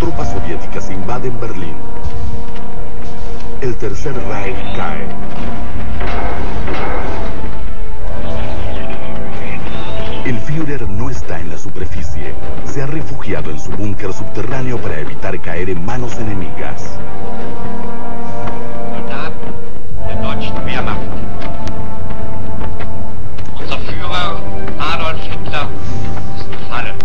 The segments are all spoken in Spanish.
tropas soviéticas invaden Berlín. El Tercer Reich cae. El Führer no está en la superficie. Se ha refugiado en su búnker subterráneo para evitar caer en manos enemigas. Soldaten der deutschen Wehrmacht. Unser Führer Adolf Hitler ist gefallen.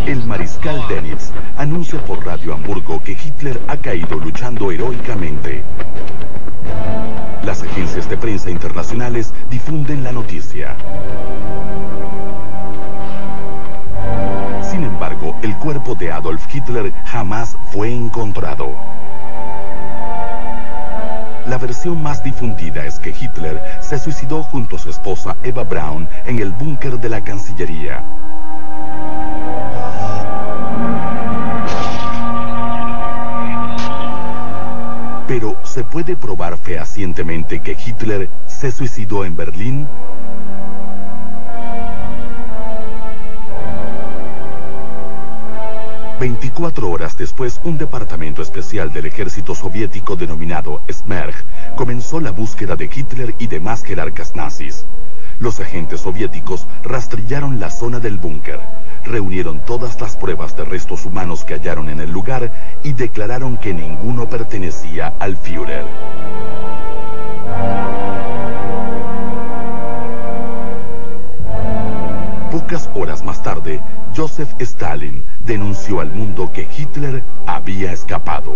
El mariscal Dönitz anuncia por Radio Hamburgo que Hitler ha caído luchando heroicamente. Las agencias de prensa internacionales difunden la noticia. Sin embargo, el cuerpo de Adolf Hitler jamás fue encontrado. La versión más difundida es que Hitler se suicidó junto a su esposa Eva Braun en el búnker de la Cancillería. Pero, ¿se puede probar fehacientemente que Hitler se suicidó en Berlín? «24 horas después, un departamento especial del ejército soviético denominado Smerch comenzó la búsqueda de Hitler y demás jerarcas nazis. Los agentes soviéticos rastrillaron la zona del búnker, reunieron todas las pruebas de restos humanos que hallaron en el lugar y declararon que ninguno pertenecía al Führer. Pocas horas más tarde, Joseph Stalin denunció al mundo que Hitler había escapado.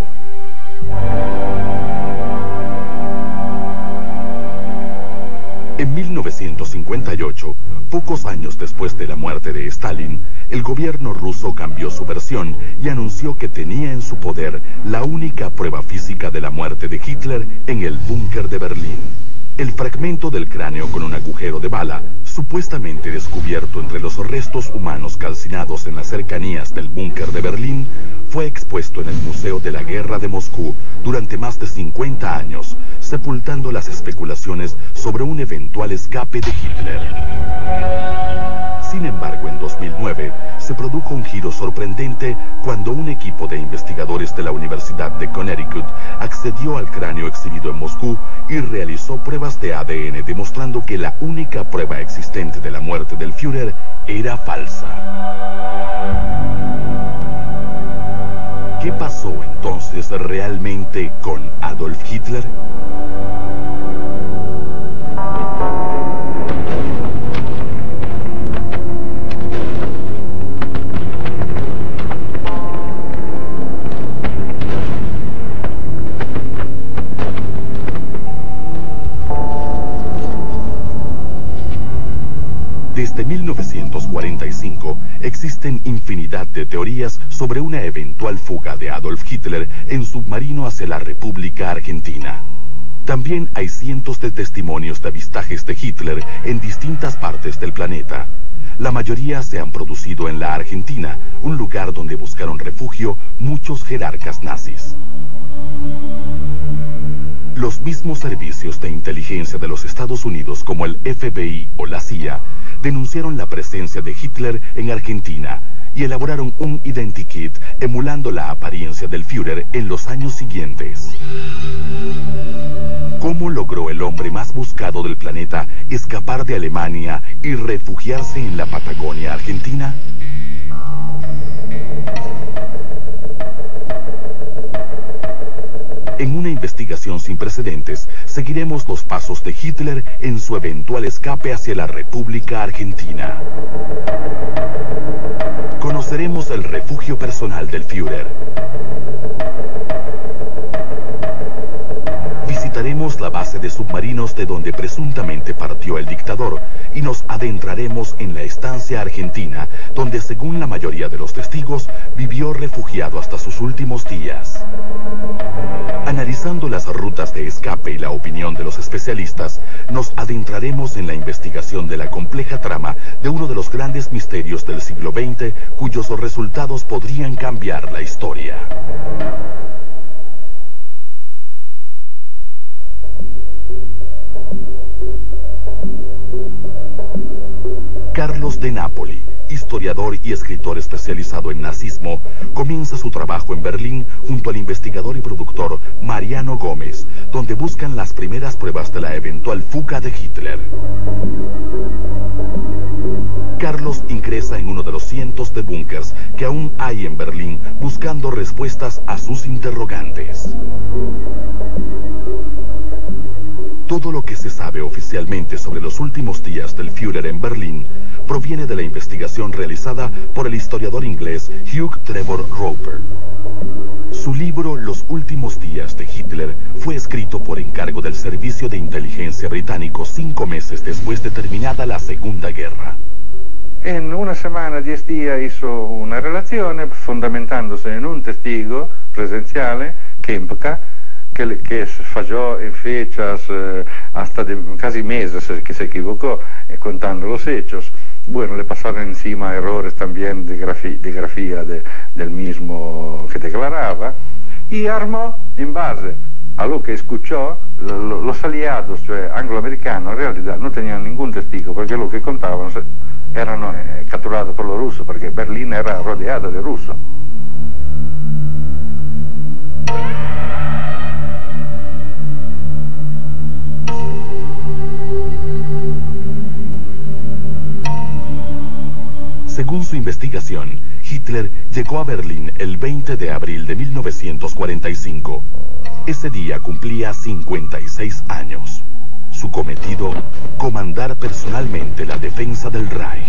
En 1958, pocos años después de la muerte de Stalin, el gobierno ruso cambió su versión y anunció que tenía en su poder la única prueba física de la muerte de Hitler en el búnker de Berlín. El fragmento del cráneo con un agujero de bala, supuestamente descubierto entre los restos humanos calcinados en las cercanías del búnker de Berlín, fue expuesto en el Museo de la Guerra de Moscú durante más de 50 años, sepultando las especulaciones sobre un eventual escape de Hitler. Sin embargo, en 2009 se produjo un giro sorprendente cuando un equipo de investigadores de la Universidad de Connecticut accedió al cráneo exhibido en Moscú y realizó pruebas de ADN demostrando que la única prueba existente de la muerte del Führer era falsa. ¿Qué pasó entonces realmente con Adolf Hitler? Desde 1945 existen infinidad de teorías sobre una eventual fuga de Adolf Hitler en submarino hacia la República Argentina. También hay cientos de testimonios de avistajes de Hitler en distintas partes del planeta. La mayoría se han producido en la Argentina, un lugar donde buscaron refugio muchos jerarcas nazis. Los mismos servicios de inteligencia de los Estados Unidos, como el FBI o la CIA, denunciaron la presencia de Hitler en Argentina y elaboraron un identikit emulando la apariencia del Führer en los años siguientes. ¿Cómo logró el hombre más buscado del planeta escapar de Alemania y refugiarse en la Patagonia Argentina? En una investigación sin precedentes, seguiremos los pasos de Hitler en su eventual escape hacia la República Argentina. Conoceremos el refugio personal del Führer. Visitaremos la base de submarinos de donde presuntamente partió el dictador y nos adentraremos en la estancia argentina, donde según la mayoría de los testigos, vivió refugiado hasta sus últimos días. Analizando las rutas de escape y la opinión de los especialistas, nos adentraremos en la investigación de la compleja trama de uno de los grandes misterios del siglo XX, cuyos resultados podrían cambiar la historia. Carlos de Napoli, historiador y escritor especializado en nazismo, comienza su trabajo en Berlín junto al investigador y productor Mariano Gómez, donde buscan las primeras pruebas de la eventual fuga de Hitler. Carlos ingresa en uno de los cientos de búnkers que aún hay en Berlín buscando respuestas a sus interrogantes. Todo lo que se sabe oficialmente sobre los últimos días del Führer en Berlín proviene de la investigación realizada por el historiador inglés Hugh Trevor Roper. Su libro Los últimos días de Hitler fue escrito por encargo del Servicio de Inteligencia británico 5 meses después de terminada la Segunda Guerra. In una settimana 10 días hizo una relazione fondamentándose in un testigo presenciale, Kempka, que falló en fechas hasta de casi meses que se equivocó contando los hechos. Bueno, le pasaron encima errores también de grafía del mismo que declaraba, y armó en base a lo que escuchó los aliados, cioè angloamericanos, en realidad no tenían ningún testigo porque lo que contaban erano catturados por los rusos, porque Berlín era rodeada de rusos. Según su investigación, Hitler llegó a Berlín el 20 de abril de 1945. Ese día cumplía 56 años. Su cometido, comandar personalmente la defensa del Reich.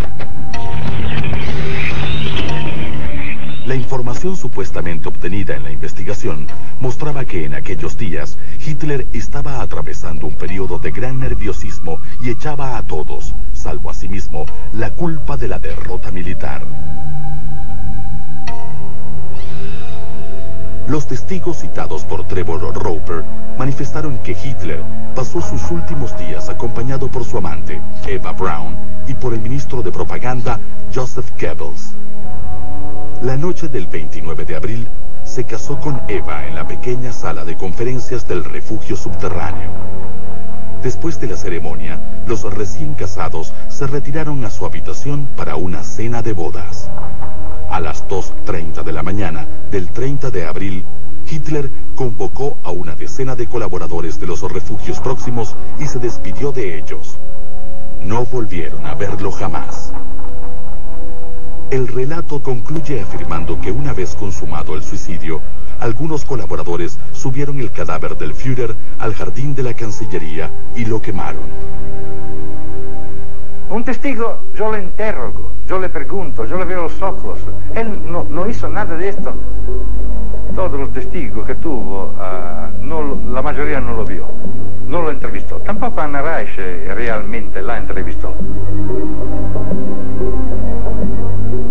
La información supuestamente obtenida en la investigación mostraba que en aquellos días Hitler estaba atravesando un periodo de gran nerviosismo y echaba a todos, salvo a sí mismo, la culpa de la derrota militar. Los testigos citados por Trevor Roper manifestaron que Hitler pasó sus últimos días acompañado por su amante, Eva Braun, y por el ministro de propaganda, Joseph Goebbels. La noche del 29 de abril, se casó con Eva en la pequeña sala de conferencias del refugio subterráneo. Después de la ceremonia, los recién casados se retiraron a su habitación para una cena de bodas. A las 2:30 de la mañana del 30 de abril, Hitler convocó a una decena de colaboradores de los refugios próximos y se despidió de ellos. No volvieron a verlo jamás. El relato concluye afirmando que una vez consumado el suicidio, algunos colaboradores subieron el cadáver del Führer al jardín de la Cancillería y lo quemaron. Un testigo, yo le interrogo, yo le pregunto, yo le veo los ojos. Él no hizo nada de esto. Todos los testigos que tuvo, la mayoría no lo vio, no lo entrevistó. Tampoco Hannah Reich realmente la entrevistó.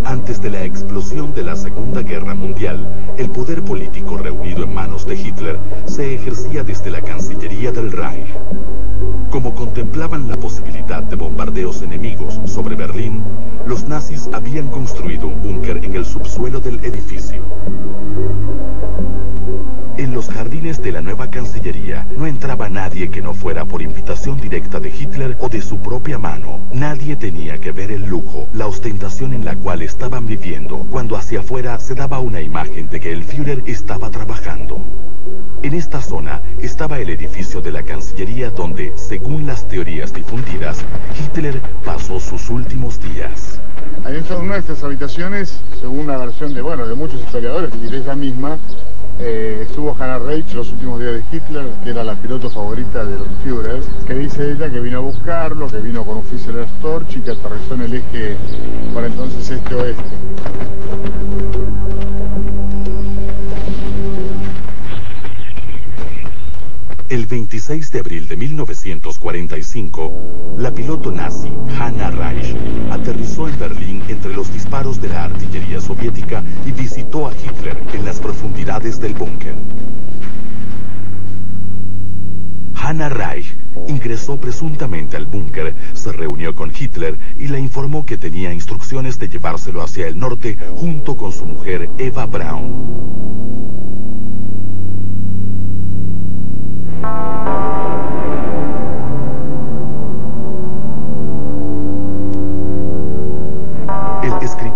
Antes de la explosión de la Segunda Guerra Mundial, el poder político reunido en manos de Hitler se ejercía desde la Cancillería del Reich. Como contemplaban la posibilidad de bombardeos enemigos sobre Berlín, los nazis habían construido un búnker en el subsuelo del edificio. En los jardines de la nueva Cancillería no entraba nadie que no fuera por invitación directa de Hitler o de su propia mano. Nadie tenía que ver el lujo, la ostentación en la cual estaban viviendo, cuando hacia afuera se daba una imagen de que el Führer estaba trabajando. En esta zona estaba el edificio de la Cancillería donde, según las teorías difundidas, Hitler pasó sus últimos días. En una de estas habitaciones, según la versión de muchos historiadores, y de ella misma, estuvo Hannah Reich los últimos días de Hitler, que era la piloto favorita del Führer, que dice ella que vino a buscarlo, que vino con un Fuselage Storch y que aterrizó en el eje, para entonces este-oeste. El 26 de abril de 1945, la piloto nazi Hannah Reich aterrizó en Berlín entre los disparos de la artillería soviética y visitó a Hitler en las profundidades del búnker. Hannah Reich ingresó presuntamente al búnker, se reunió con Hitler y le informó que tenía instrucciones de llevárselo hacia el norte junto con su mujer Eva Braun.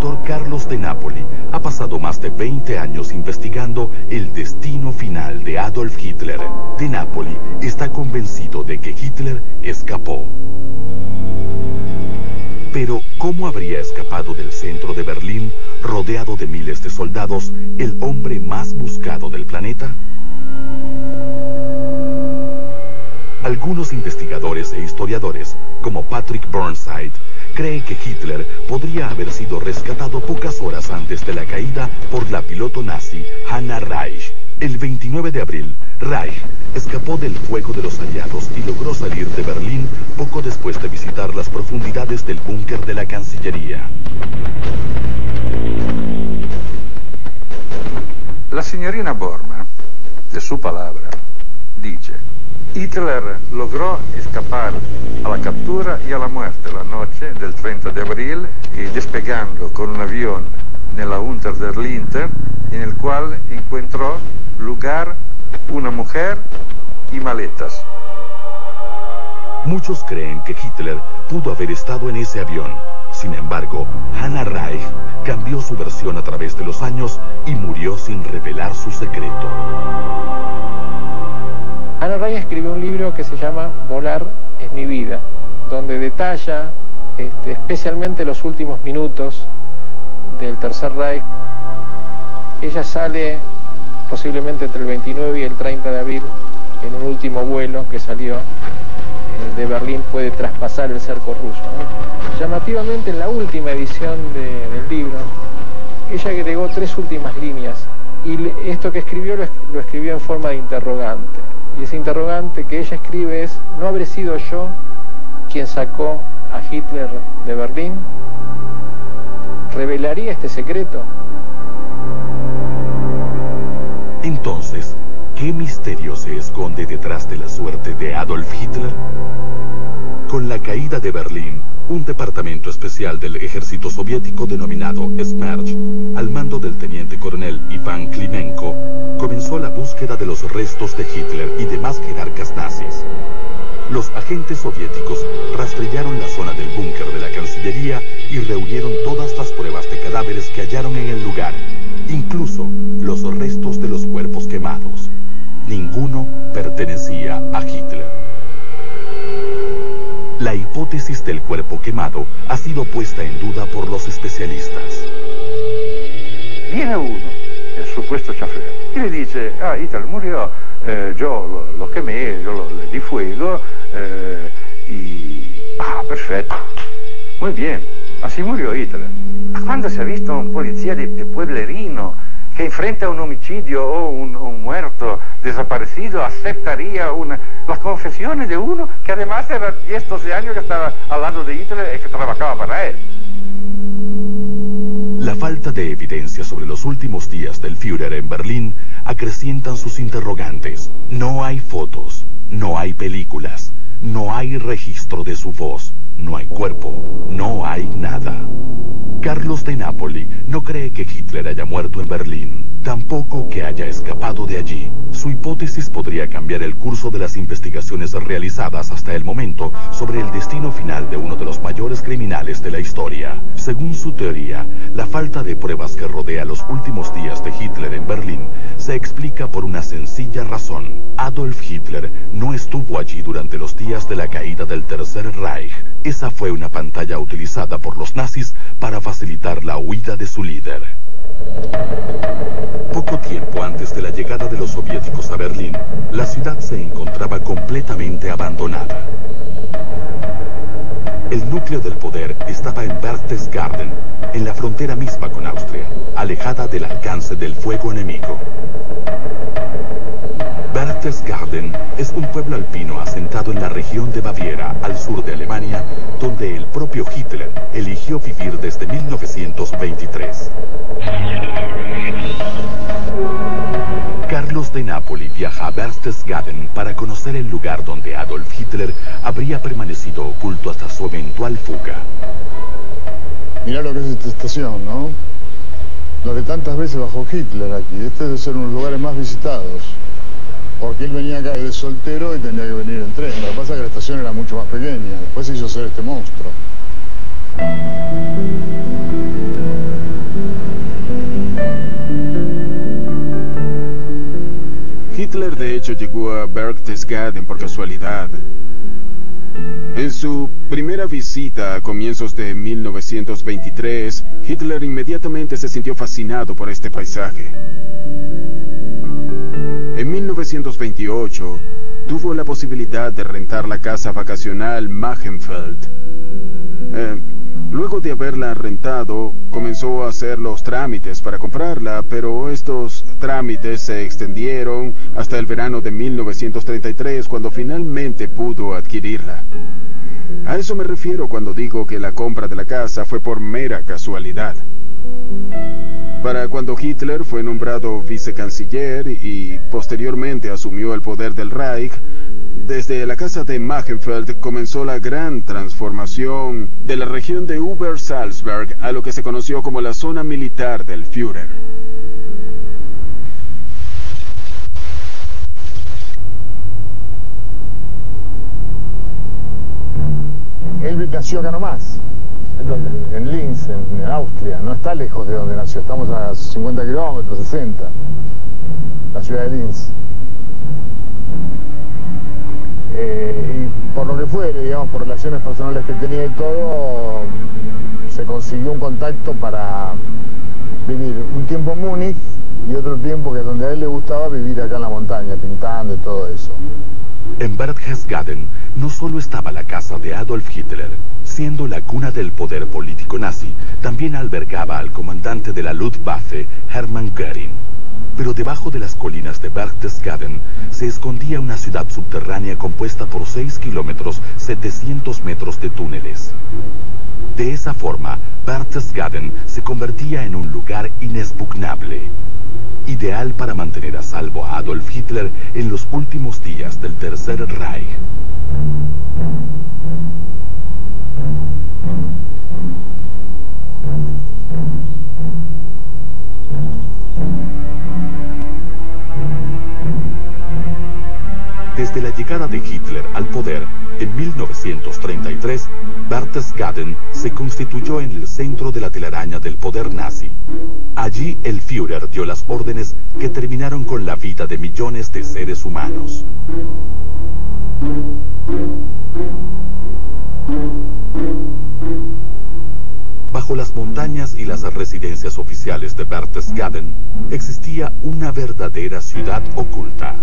doctor Carlos de Napoli ha pasado más de 20 años investigando el destino final de Adolf Hitler. De Napoli está convencido de que Hitler escapó. Pero, ¿cómo habría escapado del centro de Berlín, rodeado de miles de soldados, el hombre más buscado del planeta? Algunos investigadores e historiadores, como Patrick Burnside, creen que Hitler podría haber sido rescatado pocas horas antes de la caída por la piloto nazi Hannah Reich. El 29 de abril, Reich escapó del fuego de los aliados y logró salir de Berlín poco después de visitar las profundidades del búnker de la Cancillería. La signorina Bormann, de su palabra, dice: Hitler logró escapar a la captura y a la muerte la noche del 30 de abril y despegando con un avión nella Unter der Linden, en el cual encontró lugar una mujer y maletas. Muchos creen que Hitler pudo haber estado en ese avión. Sin embargo, Hannah Reich cambió su versión a través de los años y murió sin revelar su secreto. Hannah Reich escribió un libro que se llama Volar es mi vida, donde detalla especialmente los últimos minutos del Tercer Reich. Ella sale posiblemente entre el 29 y el 30 de abril en un último vuelo que salió de Berlín, puede traspasar el cerco ruso, ¿no? Llamativamente, en la última edición del libro, ella agregó 3 últimas líneas, y esto que escribió lo escribió en forma de interrogante. Y ese interrogante que ella escribe es: ¿no habré sido yo quien sacó a Hitler de Berlín? ¿Revelaría este secreto? Entonces, ¿qué misterio se esconde detrás de la suerte de Adolf Hitler? Con la caída de Berlín, un departamento especial del ejército soviético denominado Smerch, al mando del teniente coronel Iván Klimenko, comenzó la búsqueda de los restos de Hitler y demás jerarcas nazis. Los agentes soviéticos rastrearon la zona del búnker de la Cancillería y reunieron todas las pruebas de cadáveres que hallaron en el lugar, incluso los restos de los cuerpos quemados. Ninguno pertenecía a Hitler. La hipótesis del cuerpo quemado ha sido puesta en duda por los especialistas. Viene uno, el supuesto chofer, y le dice: Hitler murió, yo lo quemé, yo le di fuego, perfecto, muy bien, así murió Hitler. ¿Cuándo se ha visto un policía de pueblerino que enfrenta a un homicidio o un muerto desaparecido aceptaría las confesiones de uno que además era 10, 12 años que estaba al lado de Hitler y que trabajaba para él? La falta de evidencia sobre los últimos días del Führer en Berlín acrecientan sus interrogantes. No hay fotos, no hay películas, no hay registro de su voz, no hay cuerpo, no hay nada. Carlos de Napoli no cree que Hitler haya muerto en Berlín, tampoco que haya escapado de allí. Su hipótesis podría cambiar el curso de las investigaciones realizadas hasta el momento sobre el destino final de uno de los mayores criminales de la historia. Según su teoría, la falta de pruebas que rodea los últimos días de Hitler en Berlín se explica por una sencilla razón. Adolf Hitler no estuvo allí durante los días de la caída del Tercer Reich. Esa fue una pantalla utilizada por los nazis para facilitar la huida de su líder. Poco tiempo antes de la llegada de los soviéticos a Berlín, la ciudad se encontraba completamente abandonada. El núcleo del poder estaba en Berchtesgaden, en la frontera misma con Austria, alejada del alcance del fuego enemigo. Berchtesgaden es un pueblo alpino asentado en la región de Baviera, al sur de Alemania, donde el propio Hitler eligió vivir desde 1923. Carlos de Napoli viaja a Berchtesgaden para conocer el lugar donde Adolf Hitler habría permanecido oculto hasta su eventual fuga. Mirá lo que es esta estación, ¿no? Donde tantas veces bajó Hitler aquí. Este debe ser uno de los lugares más visitados. Porque él venía acá de soltero y tenía que venir en tren. Lo que pasa es que la estación era mucho más pequeña. Después se hizo hacer este monstruo. Hitler de hecho llegó a Berchtesgaden por casualidad. En su primera visita a comienzos de 1923, Hitler inmediatamente se sintió fascinado por este paisaje. En 1928, tuvo la posibilidad de rentar la casa vacacional Magenfeld. Luego de haberla rentado, comenzó a hacer los trámites para comprarla, pero estos trámites se extendieron hasta el verano de 1933, cuando finalmente pudo adquirirla. A eso me refiero cuando digo que la compra de la casa fue por mera casualidad. Para cuando Hitler fue nombrado vicecanciller y posteriormente asumió el poder del Reich, desde la casa de Magenfeld comenzó la gran transformación de la región de Obersalzberg a lo que se conoció como la zona militar del Führer. Él nació acá nomás. ¿En dónde? En Linz, en Austria. No está lejos de donde nació. Estamos a 50 kilómetros, 60. La ciudad de Linz. Y por lo que fuere, digamos, por relaciones personales que tenía y todo, se consiguió un contacto para vivir un tiempo en Múnich y otro tiempo que donde a él le gustaba vivir acá en la montaña, pintando y todo eso. En Berchtesgaden no solo estaba la casa de Adolf Hitler, siendo la cuna del poder político nazi, también albergaba al comandante de la Luftwaffe, Hermann Göring. Pero debajo de las colinas de Berchtesgaden se escondía una ciudad subterránea compuesta por 6 kilómetros, 700 metros de túneles. De esa forma, Berchtesgaden se convertía en un lugar inexpugnable, ideal para mantener a salvo a Adolf Hitler en los últimos días del Tercer Reich. Desde la llegada de Hitler al poder, en 1933, Berchtesgaden se constituyó en el centro de la telaraña del poder nazi. Allí el Führer dio las órdenes que terminaron con la vida de millones de seres humanos. Bajo las montañas y las residencias oficiales de Berchtesgaden existía una verdadera ciudad oculta.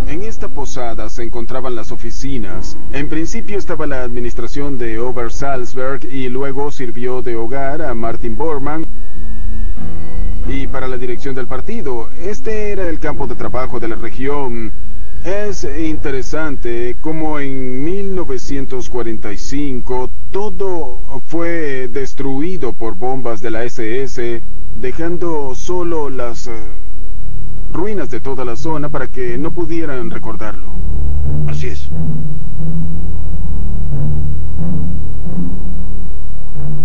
En esta posada se encontraban las oficinas. En principio estaba la administración de Obersalzberg y luego sirvió de hogar a Martin Bormann y para la dirección del partido. Este era el campo de trabajo de la región. Es interesante cómo en 1945 todo fue destruido por bombas de la SS, dejando solo las ruinas de toda la zona para que no pudieran recordarlo. Así es.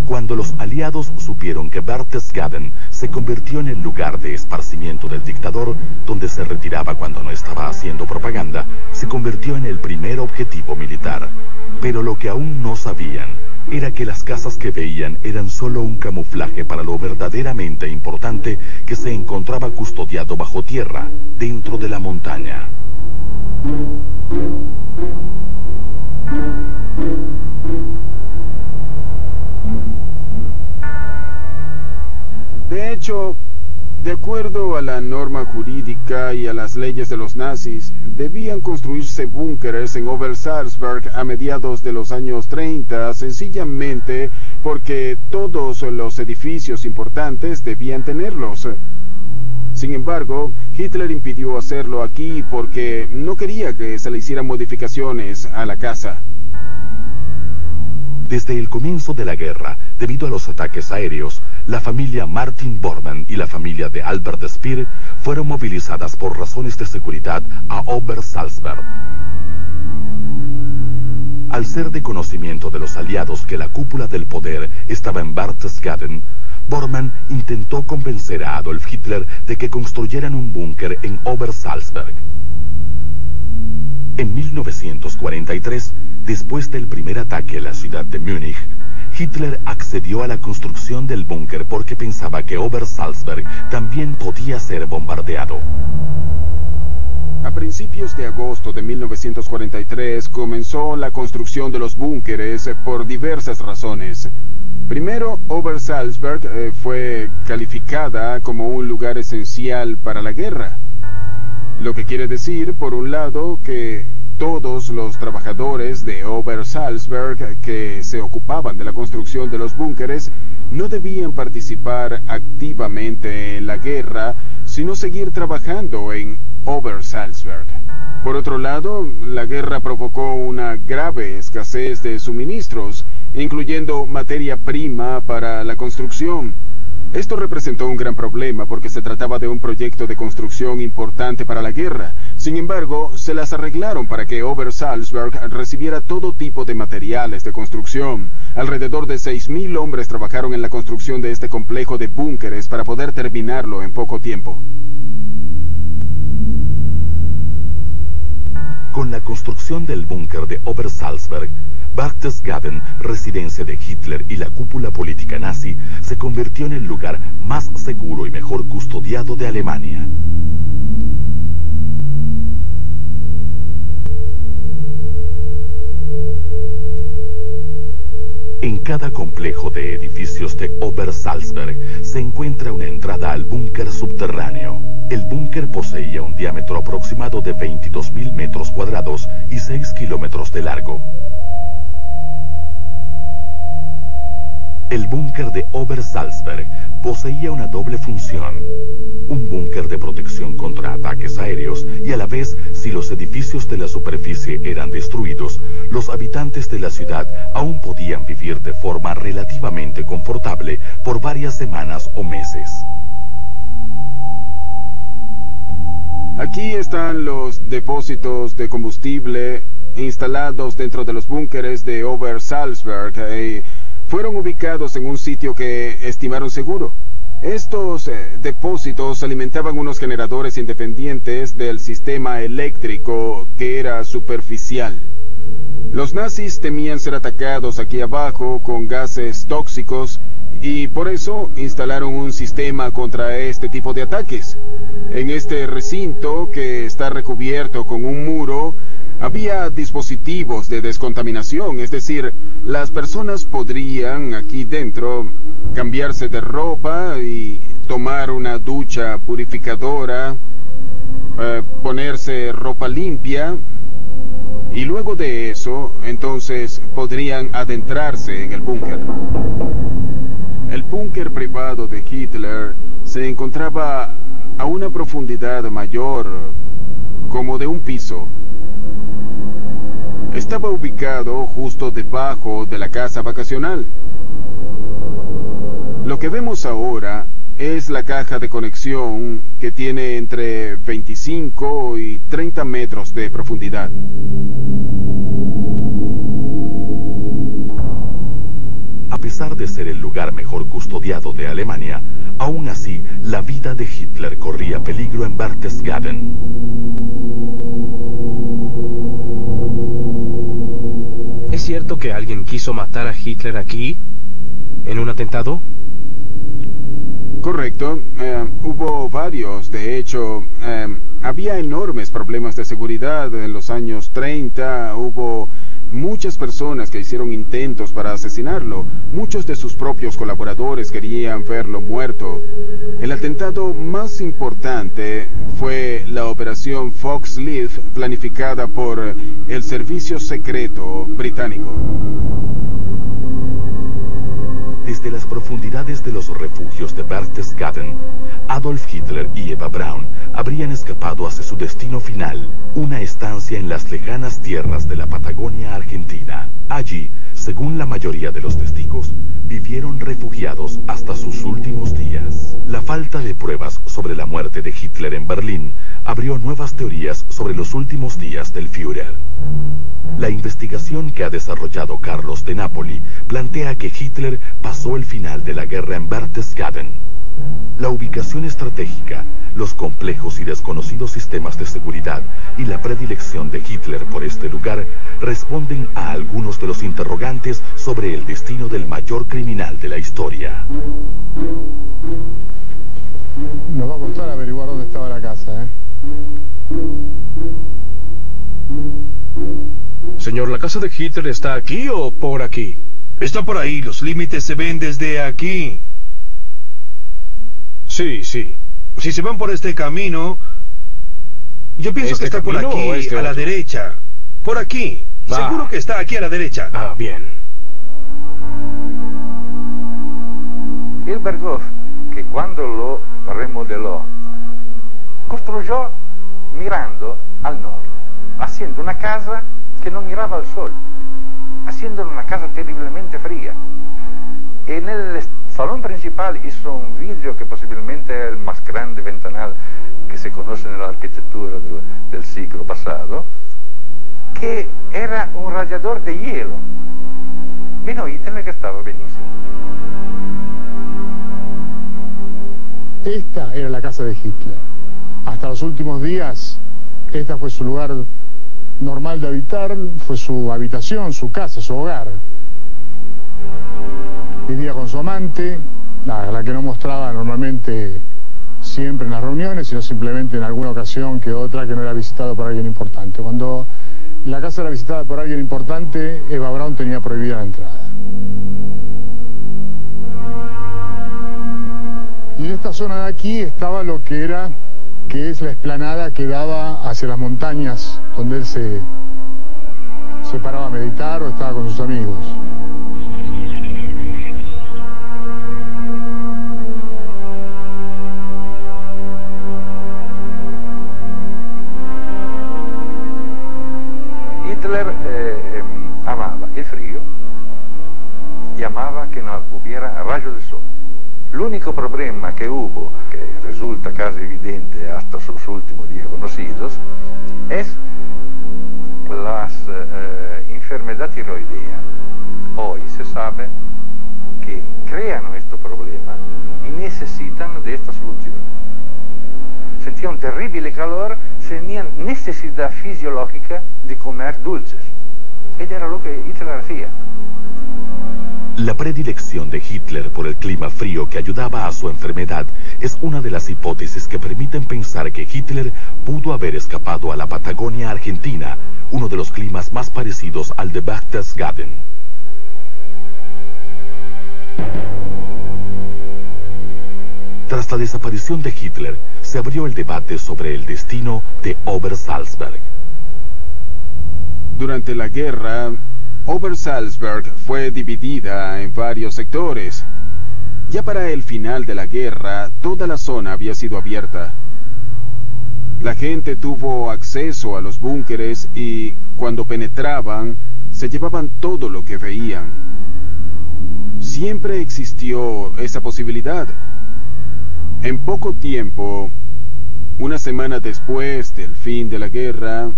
Cuando los aliados supieron que Berchtesgaden se convirtió en el lugar de esparcimiento del dictador, donde se retiraba cuando no estaba haciendo propaganda, se convirtió en el primer objetivo militar. Pero lo que aún no sabían era que las casas que veían eran solo un camuflaje para lo verdaderamente importante que se encontraba custodiado bajo tierra, dentro de la montaña. De hecho, de acuerdo a la norma jurídica y a las leyes de los nazis, debían construirse búnkeres en Obersalzberg a mediados de los años 30, sencillamente porque todos los edificios importantes debían tenerlos. Sin embargo, Hitler impidió hacerlo aquí porque no quería que se le hicieran modificaciones a la casa. Desde el comienzo de la guerra, debido a los ataques aéreos, la familia Martin Bormann y la familia de Albert Speer fueron movilizadas por razones de seguridad a Obersalzberg. Al ser de conocimiento de los aliados que la cúpula del poder estaba en Berchtesgaden, Bormann intentó convencer a Adolf Hitler de que construyeran un búnker en Obersalzberg. En 1943, después del primer ataque a la ciudad de Múnich, Hitler accedió a la construcción del búnker porque pensaba que Obersalzberg también podía ser bombardeado. A principios de agosto de 1943 comenzó la construcción de los búnkeres por diversas razones. Primero, Obersalzberg fue calificada como un lugar esencial para la guerra. Lo que quiere decir, por un lado, que todos los trabajadores de Obersalzberg que se ocupaban de la construcción de los búnkeres no debían participar activamente en la guerra, sino seguir trabajando en Obersalzberg. Por otro lado, la guerra provocó una grave escasez de suministros, incluyendo materia prima para la construcción. Esto representó un gran problema porque se trataba de un proyecto de construcción importante para la guerra. Sin embargo, se las arreglaron para que Obersalzberg recibiera todo tipo de materiales de construcción. Alrededor de 6.000 hombres trabajaron en la construcción de este complejo de búnkeres para poder terminarlo en poco tiempo. Con la construcción del búnker de Obersalzberg, Berchtesgaden, residencia de Hitler y la cúpula política nazi, se convirtió en el lugar más seguro y mejor custodiado de Alemania. En cada complejo de edificios de Obersalzberg se encuentra una entrada al búnker subterráneo. El búnker poseía un diámetro aproximado de 22.000 metros cuadrados y 6 kilómetros de largo. El búnker de Obersalzberg poseía una doble función: un búnker de protección contra ataques aéreos y a la vez, si los edificios de la superficie eran destruidos, los habitantes de la ciudad aún podían vivir de forma relativamente confortable por varias semanas o meses. Aquí están los depósitos de combustible instalados dentro de los búnkeres de Obersalzberg. Fueron ubicados en un sitio que estimaron seguro. Estos depósitos alimentaban unos generadores independientes del sistema eléctrico que era superficial. Los nazis temían ser atacados aquí abajo con gases tóxicos y por eso instalaron un sistema contra este tipo de ataques. En este recinto, que está recubierto con un muro, había dispositivos de descontaminación, es decir, las personas podrían aquí dentro cambiarse de ropa y tomar una ducha purificadora, ponerse ropa limpia, y luego de eso, entonces, podrían adentrarse en el búnker. El búnker privado de Hitler se encontraba a una profundidad mayor, como de un piso. Estaba ubicado justo debajo de la casa vacacional. Lo que vemos ahora es la caja de conexión que tiene entre 25 y 30 metros de profundidad. A pesar de ser el lugar mejor custodiado de Alemania, aún así la vida de Hitler corría peligro en Berchtesgaden. ¿Es cierto que alguien quiso matar a Hitler aquí, en un atentado? Correcto, hubo varios. De hecho, había enormes problemas de seguridad en los años 30, hubo muchas personas que hicieron intentos para asesinarlo. Muchos de sus propios colaboradores querían verlo muerto. El atentado más importante fue la operación Foxleaf, planificada por el servicio secreto británico. Desde las profundidades de los refugios de Berchtesgaden, Adolf Hitler y Eva Braun habrían escapado hacia su destino final, una estancia en las lejanas tierras de la Patagonia Argentina. Allí, según la mayoría de los testigos, vivieron refugiados hasta sus últimos días. La falta de pruebas sobre la muerte de Hitler en Berlín abrió nuevas teorías sobre los últimos días del Führer. La investigación que ha desarrollado Carlos de Napoli plantea que Hitler pasó el final de la guerra en Berchtesgaden. La ubicación estratégica, los complejos y desconocidos sistemas de seguridad y la predilección de Hitler por este lugar responden a algunos de los interrogantes sobre el destino del mayor criminal de la historia. Nos va a costar averiguar dónde estaba la casa, ¿eh? Señor, ¿la casa de Hitler está aquí o por aquí? Está por ahí, los límites se ven desde aquí. Sí, sí. Si se van por este camino, yo pienso que está por aquí, a la derecha. Por aquí. Seguro que está aquí a la derecha. Ah, bien. Il Berghof, che quando lo remodelò, costruyó mirando al nord, haciendo una casa que no miraba al sol, haciéndolo una casa terriblemente fría. E nel salón principal hizo un vidrio que posiblemente es el más grande ventanal que se conoce nell'architettura del siglo passato, che era un radiador de hielo. Vino Hitler che stava benissimo. Esta era la casa de Hitler. Hasta los últimos días, esta fue su lugar normal de habitar, fue su habitación, su casa, su hogar. Vivía con su amante, la que no mostraba normalmente siempre en las reuniones, sino simplemente en alguna ocasión que otra que no era visitada por alguien importante. Cuando la casa era visitada por alguien importante, Eva Braun tenía prohibida la entrada. Y en esta zona de aquí estaba lo que es la explanada que daba hacia las montañas, donde él se paraba a meditar o estaba con sus amigos. Hitler amaba el frío y amaba que no hubiera rayos de sol. L'unico problema que hubo, que resulta casi evidente hasta sus últimos días conocidos, es las enfermedades tiroideas. Hoy se sabe que crean estos problemas y necesitan de esta solución. Sentía un terrible calor, tenían necesidad fisiológica de comer dulces. Ed era lo que Hitler hacía. La predilección de Hitler por el clima frío que ayudaba a su enfermedad es una de las hipótesis que permiten pensar que Hitler pudo haber escapado a la Patagonia Argentina, uno de los climas más parecidos al de Berchtesgaden. Tras la desaparición de Hitler, se abrió el debate sobre el destino de Obersalzberg. Durante la guerra, Obersalzberg fue dividida en varios sectores. Ya para el final de la guerra, toda la zona había sido abierta. La gente tuvo acceso a los búnkeres y, cuando penetraban, se llevaban todo lo que veían. Siempre existió esa posibilidad. En poco tiempo, una semana después del fin de la guerra,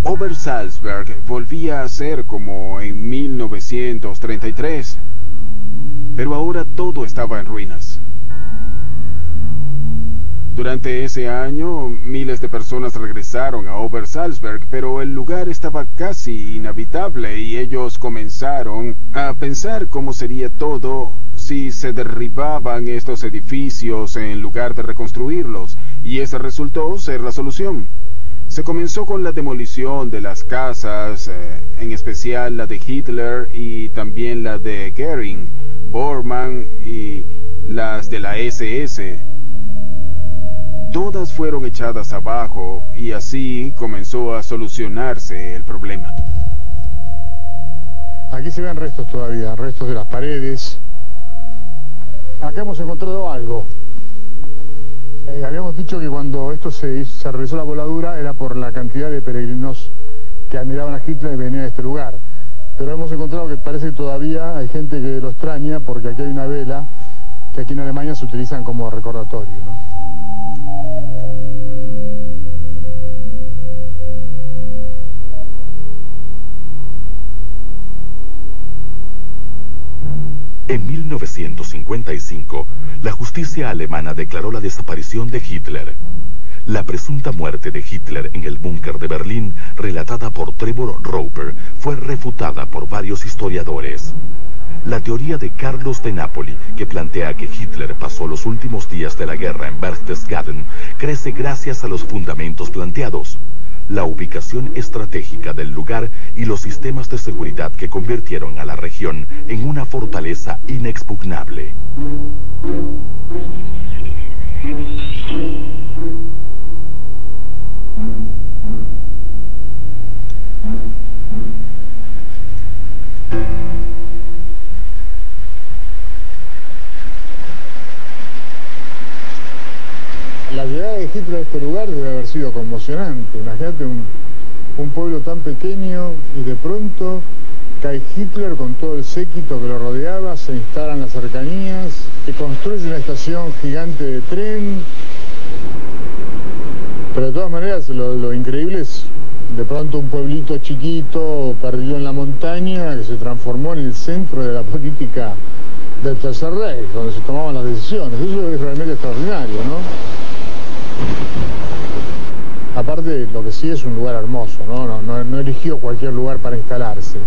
Obersalzberg volvía a ser como en 1933, pero ahora todo estaba en ruinas. Durante ese año, miles de personas regresaron a Obersalzberg, pero el lugar estaba casi inhabitable y ellos comenzaron a pensar cómo sería todo si se derribaban estos edificios en lugar de reconstruirlos, y esa resultó ser la solución. Se comenzó con la demolición de las casas, en especial la de Hitler y también la de Goering, Bormann y las de la SS. Todas fueron echadas abajo y así comenzó a solucionarse el problema. Aquí se ven restos todavía, restos de las paredes. Acá hemos encontrado algo. Habíamos dicho que cuando esto se realizó la voladura era por la cantidad de peregrinos que admiraban a Hitler y venían a este lugar. Pero hemos encontrado que parece que todavía hay gente que lo extraña porque aquí hay una vela que aquí en Alemania se utilizan como recordatorio, ¿no? En 1955, la justicia alemana declaró la desaparición de Hitler. La presunta muerte de Hitler en el búnker de Berlín, relatada por Trevor Roper, fue refutada por varios historiadores. La teoría de Carlos de Napoli, que plantea que Hitler pasó los últimos días de la guerra en Berchtesgaden, crece gracias a los fundamentos planteados, la ubicación estratégica del lugar y los sistemas de seguridad que convirtieron a la región en una fortaleza inexpugnable. La llegada de Hitler a este lugar debe haber sido conmocionante. Imagínate un pueblo tan pequeño y de pronto cae Hitler con todo el séquito que lo rodeaba, se instalan las cercanías, se construye una estación gigante de tren. Pero de todas maneras lo increíble es de pronto un pueblito chiquito, perdido en la montaña, que se transformó en el centro de la política del Tercer Reich, donde se tomaban las decisiones. Eso es realmente extraordinario, ¿no? Aparte, lo que sí es un lugar hermoso, ¿no? No eligió cualquier lugar para instalarse.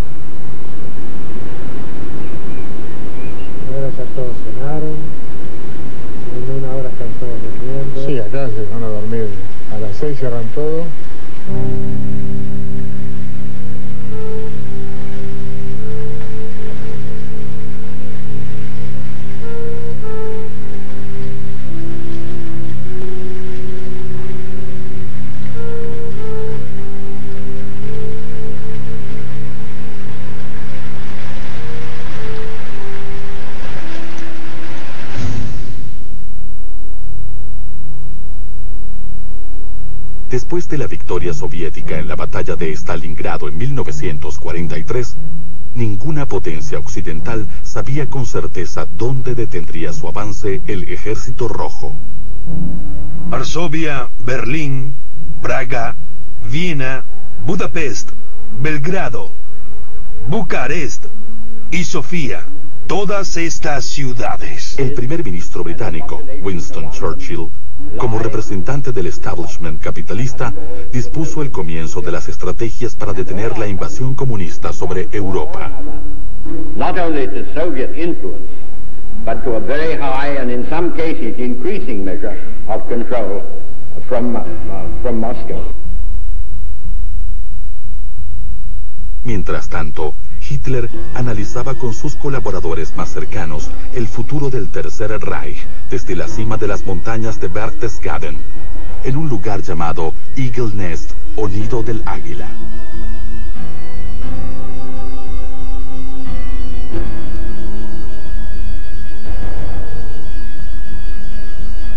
Ahora ya todos cenaron, en una hora están todos durmiendo. Sí, acá se van a dormir, a las 6 cierran todo. Después de la victoria soviética en la batalla de Stalingrado en 1943, ninguna potencia occidental sabía con certeza dónde detendría su avance el Ejército Rojo. Varsovia, Berlín, Praga, Viena, Budapest, Belgrado, Bucarest y Sofía. Todas estas ciudades. El primer ministro británico, Winston Churchill, como representante del establishment capitalista, dispuso el comienzo de las estrategias para detener la invasión comunista sobre Europa. Not only to Soviet influence, but to a very high and in some cases increasing measure of control from Moscow. Mientras tanto, Hitler analizaba con sus colaboradores más cercanos el futuro del Tercer Reich desde la cima de las montañas de Berchtesgaden, en un lugar llamado Eagle Nest o Nido del Águila.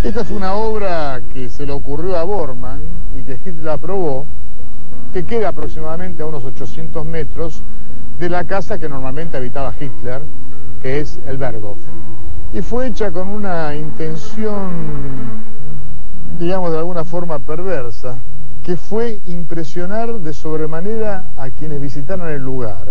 Esta fue una obra que se le ocurrió a Bormann y que Hitler aprobó, que queda aproximadamente a unos 800 metros de la casa que normalmente habitaba Hitler, que es el Berghof. Y fue hecha con una intención, digamos, de alguna forma perversa, que fue impresionar de sobremanera a quienes visitaron el lugar.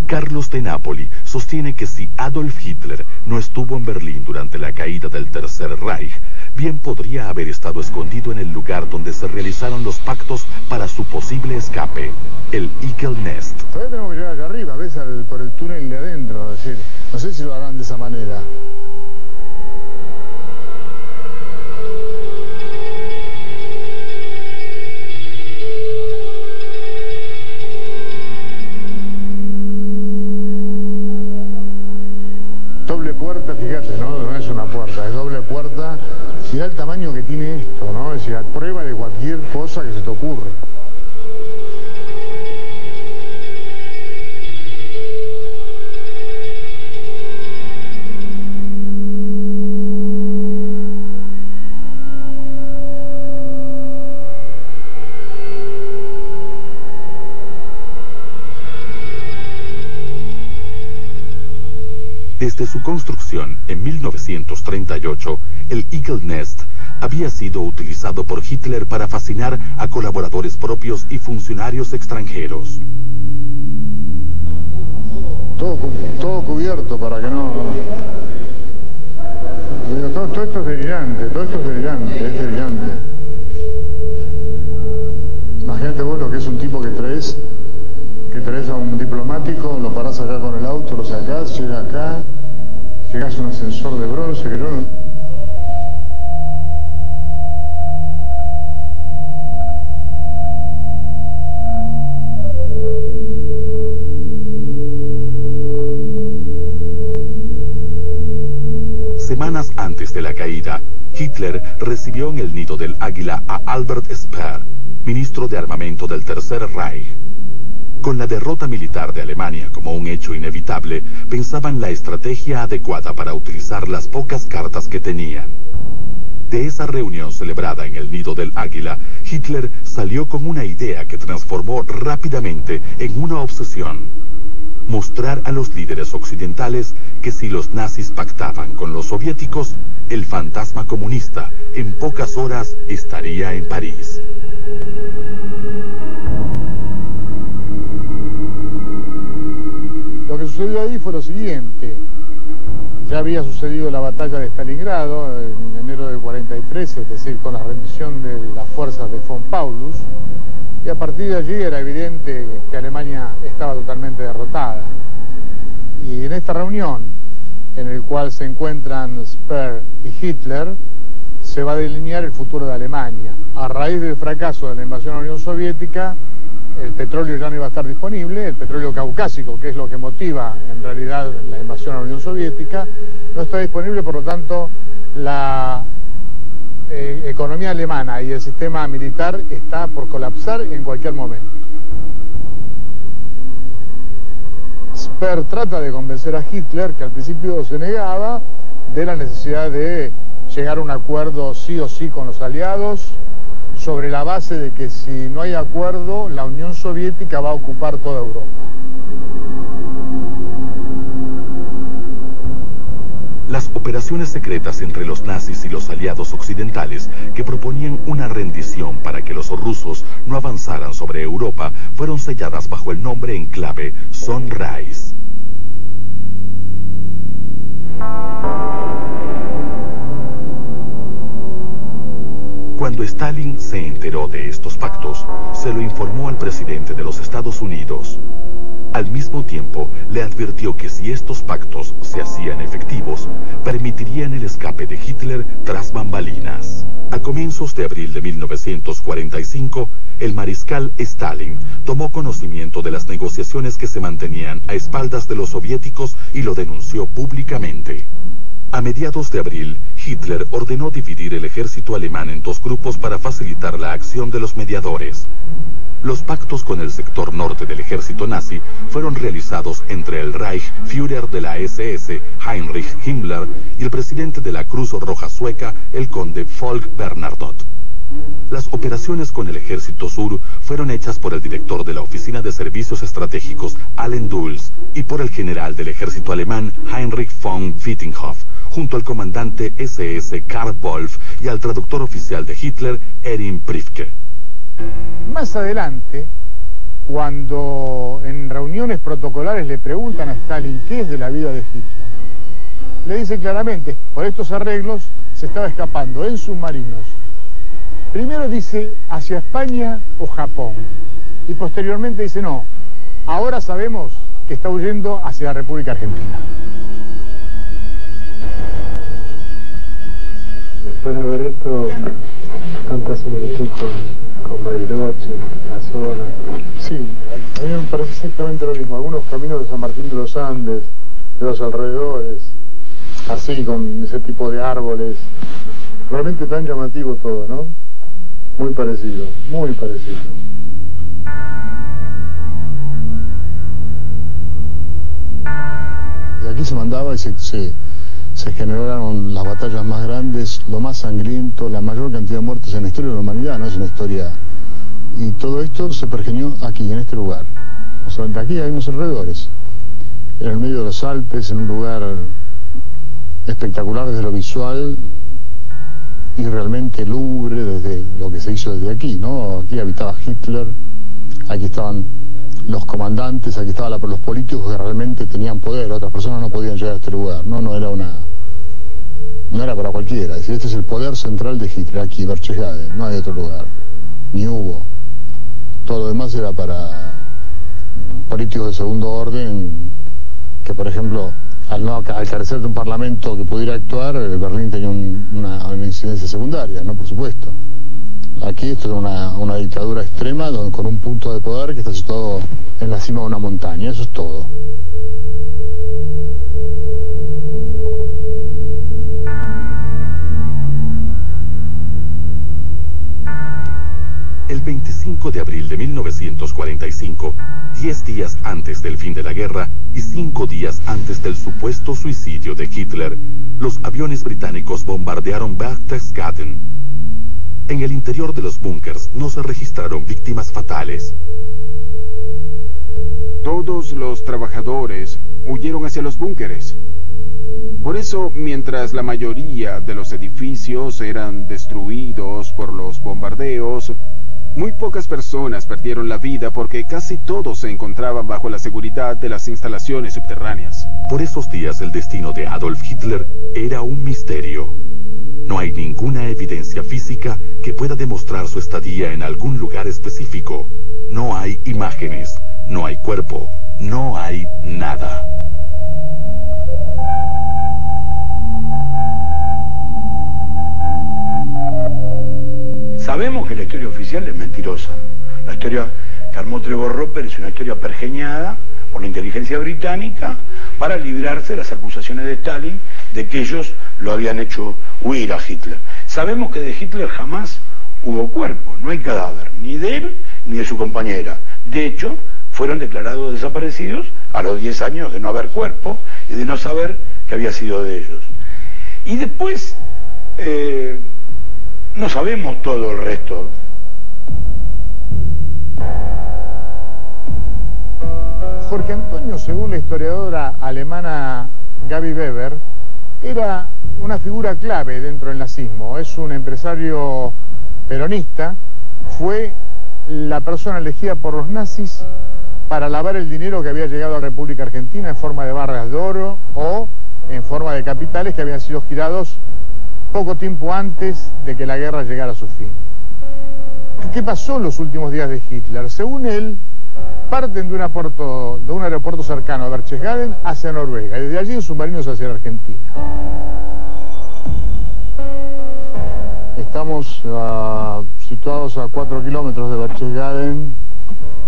Carlos de Napoli sostiene que si Adolf Hitler no estuvo en Berlín durante la caída del Tercer Reich, bien podría haber estado escondido en el lugar donde se realizaron los pactos para su posible escape, el Eagle Nest. Todavía tenemos que llegar allá arriba, ves, por el túnel de adentro, es decir, no sé si lo harán de esa manera. Doble puerta, fíjate, no es una puerta, es doble puerta. Mirá el tamaño que tiene esto, ¿no? Es decir, a prueba de cualquier cosa que se te ocurra. Desde su construcción en 1938, el Eagle Nest había sido utilizado por Hitler para fascinar a colaboradores propios y funcionarios extranjeros. todo cubierto para que no... Todo esto es delirante, es delirante. Imagínate vos lo que es un tipo que traes a un diplomático, lo parás acá con el auto, lo sacás, llega acá, llegás a un ascensor de bronce que no... Semanas antes de la caída, Hitler recibió en el Nido del Águila a Albert Speer, ministro de Armamento del Tercer Reich. Con la derrota militar de Alemania como un hecho inevitable, pensaban la estrategia adecuada para utilizar las pocas cartas que tenían. De esa reunión celebrada en el Nido del Águila, Hitler salió con una idea que transformó rápidamente en una obsesión: mostrar a los líderes occidentales que si los nazis pactaban con los soviéticos, el fantasma comunista en pocas horas estaría en París. Lo que sucedió ahí fue lo siguiente. Ya había sucedido la batalla de Stalingrado en enero del 43, es decir, con la rendición de las fuerzas de von Paulus, y a partir de allí era evidente que Alemania estaba totalmente derrotada. Y en esta reunión, en la cual se encuentran Speer y Hitler, se va a delinear el futuro de Alemania. A raíz del fracaso de la invasión a la Unión Soviética, el petróleo ya no iba a estar disponible, el petróleo caucásico, que es lo que motiva en realidad la invasión a la Unión Soviética, no está disponible, por lo tanto la economía alemana y el sistema militar está por colapsar en cualquier momento. Speer trata de convencer a Hitler, que al principio se negaba, de la necesidad de llegar a un acuerdo sí o sí con los aliados, sobre la base de que si no hay acuerdo, la Unión Soviética va a ocupar toda Europa. Las operaciones secretas entre los nazis y los aliados occidentales, que proponían una rendición para que los rusos no avanzaran sobre Europa, fueron selladas bajo el nombre en clave Sunrise. Cuando Stalin se enteró de estos pactos, se lo informó al presidente de los Estados Unidos. Al mismo tiempo, le advirtió que si estos pactos se hacían efectivos, permitirían el escape de Hitler tras bambalinas. A comienzos de abril de 1945, el mariscal Stalin tomó conocimiento de las negociaciones que se mantenían a espaldas de los soviéticos y lo denunció públicamente. A mediados de abril, Hitler ordenó dividir el ejército alemán en dos grupos para facilitar la acción de los mediadores. Los pactos con el sector norte del ejército nazi fueron realizados entre el Reichsführer de la SS, Heinrich Himmler, y el presidente de la Cruz Roja Sueca, el conde Folke Bernadotte. Las operaciones con el ejército sur fueron hechas por el director de la Oficina de Servicios Estratégicos, Allen Dulles, y por el general del ejército alemán, Heinrich von Wittinghoff, junto al comandante SS Karl Wolf y al traductor oficial de Hitler, Erich Priebke. Más adelante, cuando en reuniones protocolares le preguntan a Stalin qué es de la vida de Hitler, le dice claramente, por estos arreglos se estaba escapando en submarinos. Primero dice hacia España o Japón, y posteriormente dice no, ahora sabemos que está huyendo hacia la República Argentina. Después de ver esto, tanta similitud con Bariloche, la zona. Sí, a mí me parece exactamente lo mismo. Algunos caminos de San Martín de los Andes, de los alrededores, así con ese tipo de árboles. Realmente tan llamativo todo, ¿no? Muy parecido, muy parecido. De aquí se mandaba y se generaron las batallas más grandes, lo más sangriento, la mayor cantidad de muertes en la historia de la humanidad, no es una historia. Y todo esto se pergeñó aquí, en este lugar. O sea, de aquí hay unos alrededores. En el medio de los Alpes, en un lugar espectacular desde lo visual y realmente lúgubre desde lo que se hizo desde aquí, ¿no? Aquí habitaba Hitler, aquí estaban los comandantes, aquí estaban los políticos que realmente tenían poder, otras personas no podían llegar a este lugar, no era para cualquiera. Es decir, este es el poder central de Hitler, aquí, Berchtesgaden, no hay otro lugar, ni hubo. Todo lo demás era para políticos de segundo orden, que por ejemplo, al carecer de un parlamento que pudiera actuar, Berlín tenía una incidencia secundaria, ¿no? Por supuesto. Aquí esto es una dictadura extrema con un punto de poder que está situado en la cima de una montaña, eso es todo. El 25 de abril de 1945, 10 días antes del fin de la guerra y 5 días antes del supuesto suicidio de Hitler, los aviones británicos bombardearon Berchtesgaden. En el interior de los búnkers no se registraron víctimas fatales. Todos los trabajadores huyeron hacia los búnkeres. Por eso, mientras la mayoría de los edificios eran destruidos por los bombardeos, muy pocas personas perdieron la vida porque casi todos se encontraban bajo la seguridad de las instalaciones subterráneas. Por esos días el destino de Adolf Hitler era un misterio. No hay ninguna evidencia física que pueda demostrar su estadía en algún lugar específico. No hay imágenes, no hay cuerpo, no hay nada. Sabemos que la historia oficial es mentirosa. La historia que armó Trevor Roper es una historia pergeñada por la inteligencia británica para librarse de las acusaciones de Stalin de que ellos lo habían hecho huir a Hitler. Sabemos que de Hitler jamás hubo cuerpo, no hay cadáver, ni de él ni de su compañera. De hecho, fueron declarados desaparecidos a los 10 años de no haber cuerpo y de no saber qué había sido de ellos. Y después, no sabemos todo el resto. Jorge Antonio, según la historiadora alemana Gabi Weber, era una figura clave dentro del nazismo. Es un empresario peronista, fue la persona elegida por los nazis para lavar el dinero que había llegado a la República Argentina en forma de barras de oro o en forma de capitales que habían sido girados poco tiempo antes de que la guerra llegara a su fin. ¿Qué pasó en los últimos días de Hitler? Según él, parten de un aeropuerto cercano a Berchtesgaden hacia Noruega y desde allí en submarinos hacia la Argentina. Estamos situados a 4 kilómetros de Berchtesgaden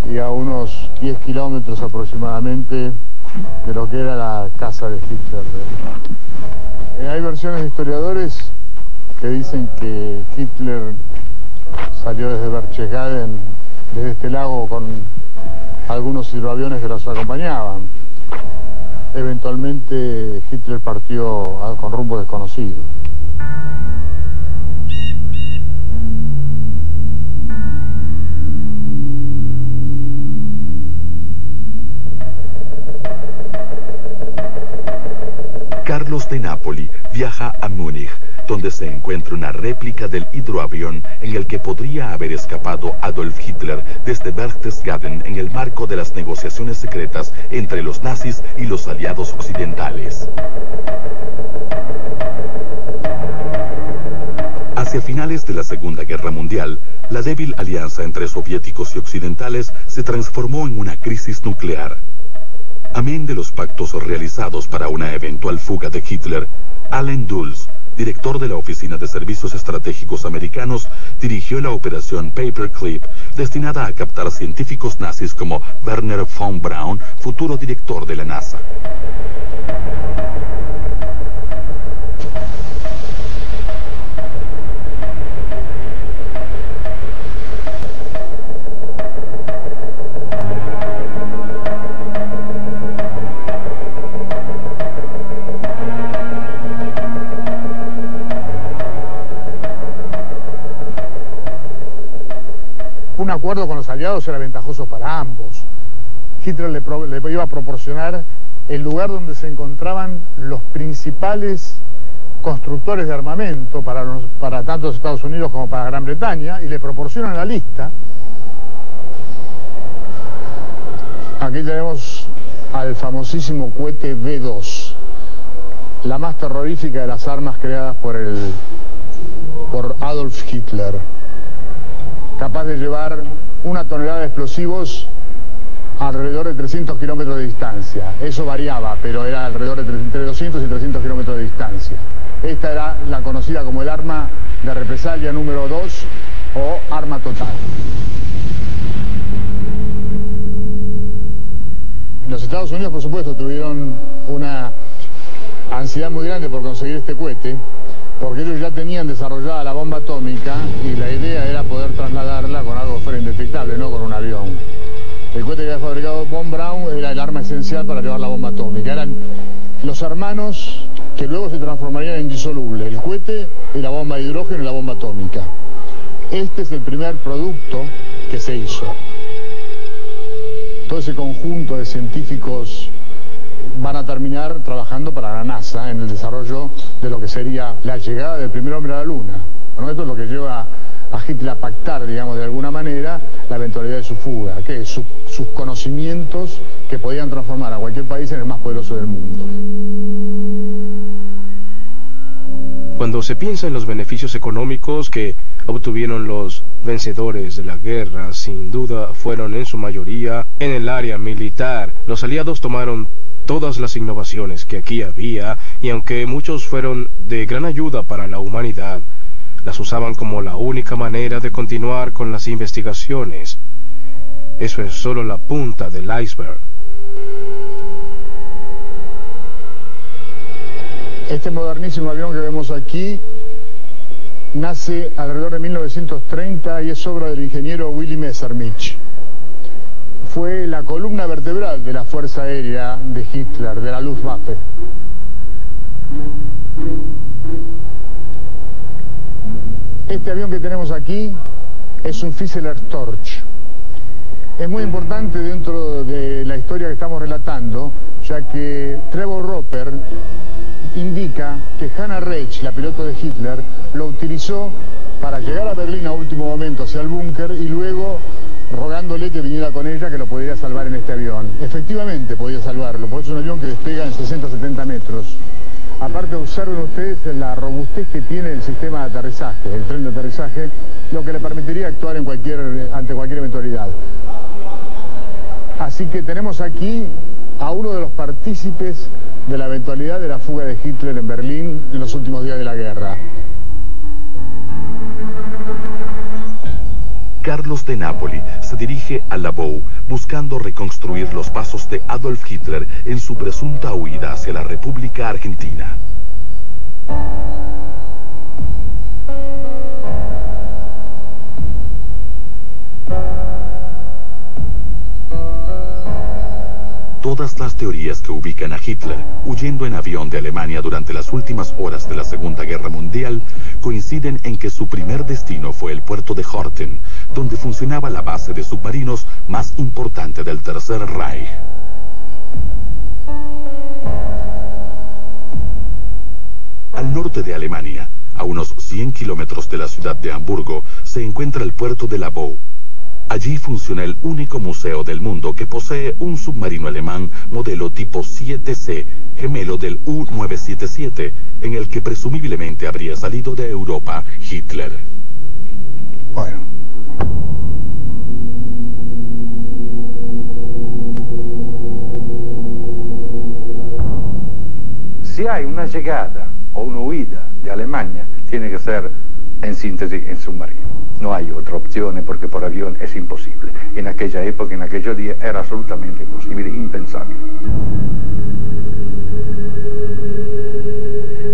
y a unos 10 kilómetros aproximadamente de lo que era la casa de Hitler. Hay versiones de historiadores que dicen que Hitler salió desde Berchtesgaden, desde este lago, con algunos hidroaviones que los acompañaban. Eventualmente Hitler partió con rumbo desconocido. Carlos de Napoli viaja a Múnich, donde se encuentra una réplica del hidroavión en el que podría haber escapado Adolf Hitler desde Berchtesgaden en el marco de las negociaciones secretas entre los nazis y los aliados occidentales. Hacia finales de la Segunda Guerra Mundial, la débil alianza entre soviéticos y occidentales se transformó en una crisis nuclear. Amén de los pactos realizados para una eventual fuga de Hitler, Allen Dulles, director de la Oficina de Servicios Estratégicos Americanos, dirigió la operación Paperclip, destinada a captar científicos nazis como Werner von Braun, futuro director de la NASA. Un acuerdo con los aliados era ventajoso para ambos. Hitler le iba a proporcionar el lugar donde se encontraban los principales constructores de armamento para tanto los Estados Unidos como para Gran Bretaña, y le proporcionan la lista Aquí tenemos al famosísimo cohete V2, la más terrorífica de las armas creadas por Adolf Hitler, capaz de llevar 1 tonelada de explosivos a alrededor de 300 kilómetros de distancia. Eso variaba, pero era alrededor de entre 200 y 300 kilómetros de distancia. Esta era la conocida como el arma de represalia número 2 o arma total. Los Estados Unidos, por supuesto, tuvieron una ansiedad muy grande por conseguir este cohete, porque ellos ya tenían desarrollada la bomba atómica y la idea era poder trasladarla con algo que fuera indetectable, no con un avión. El cohete que había fabricado Von Braun era el arma esencial para llevar la bomba atómica. Eran los hermanos que luego se transformarían en indisolubles, el cohete y la bomba de hidrógeno y la bomba atómica. Este es el primer producto que se hizo. Todo ese conjunto de científicos van a terminar trabajando para la NASA en el desarrollo de lo que sería la llegada del primer hombre a la Luna. Bueno, esto es lo que lleva a Hitler a pactar, digamos, de alguna manera, la eventualidad de su fuga, que es sus conocimientos que podían transformar a cualquier país en el más poderoso del mundo. Cuando se piensa en los beneficios económicos que obtuvieron los vencedores de la guerra, sin duda fueron en su mayoría en el área militar. Los aliados tomaron todas las innovaciones que aquí había y aunque muchos fueron de gran ayuda para la humanidad, las usaban como la única manera de continuar con las investigaciones. Eso es solo la punta del iceberg. Este modernísimo avión que vemos aquí nace alrededor de 1930 y es obra del ingeniero Willy Messerschmitt. Fue la columna vertebral de la Fuerza Aérea de Hitler, de la Luftwaffe. Este avión que tenemos aquí es un Fieseler Storch. Es muy importante dentro de la historia que estamos relatando, ya que Trevor Roper indica que Hannah Reich, la piloto de Hitler, lo utilizó para llegar a Berlín a último momento hacia el búnker y luego rogándole que viniera con ella, que lo podría salvar en este avión. Efectivamente podía salvarlo, porque es un avión que despega en 60-70 metros. Aparte, observen ustedes la robustez que tiene el sistema de aterrizaje, el tren de aterrizaje, lo que le permitiría actuar ante cualquier eventualidad. Así que tenemos aquí a uno de los partícipes de la eventualidad de la fuga de Hitler en Berlín en los últimos días de la guerra. Carlos de Napoli se dirige a Lwów buscando reconstruir los pasos de Adolf Hitler en su presunta huida hacia la República Argentina. Todas las teorías que ubican a Hitler huyendo en avión de Alemania durante las últimas horas de la Segunda Guerra Mundial coinciden en que su primer destino fue el puerto de Horten, donde funcionaba la base de submarinos más importante del Tercer Reich. Al norte de Alemania, a unos 100 kilómetros de la ciudad de Hamburgo, se encuentra el puerto de Lwów. Allí funciona el único museo del mundo que posee un submarino alemán modelo tipo 7C, gemelo del U-977, en el que presumiblemente habría salido de Europa Hitler. Bueno. Si hay una llegada o una huida de Alemania, tiene que ser, en síntesis, en submarino. No hay otra opción porque por avión es imposible. En aquella época, en aquellos días, era absolutamente imposible, impensable.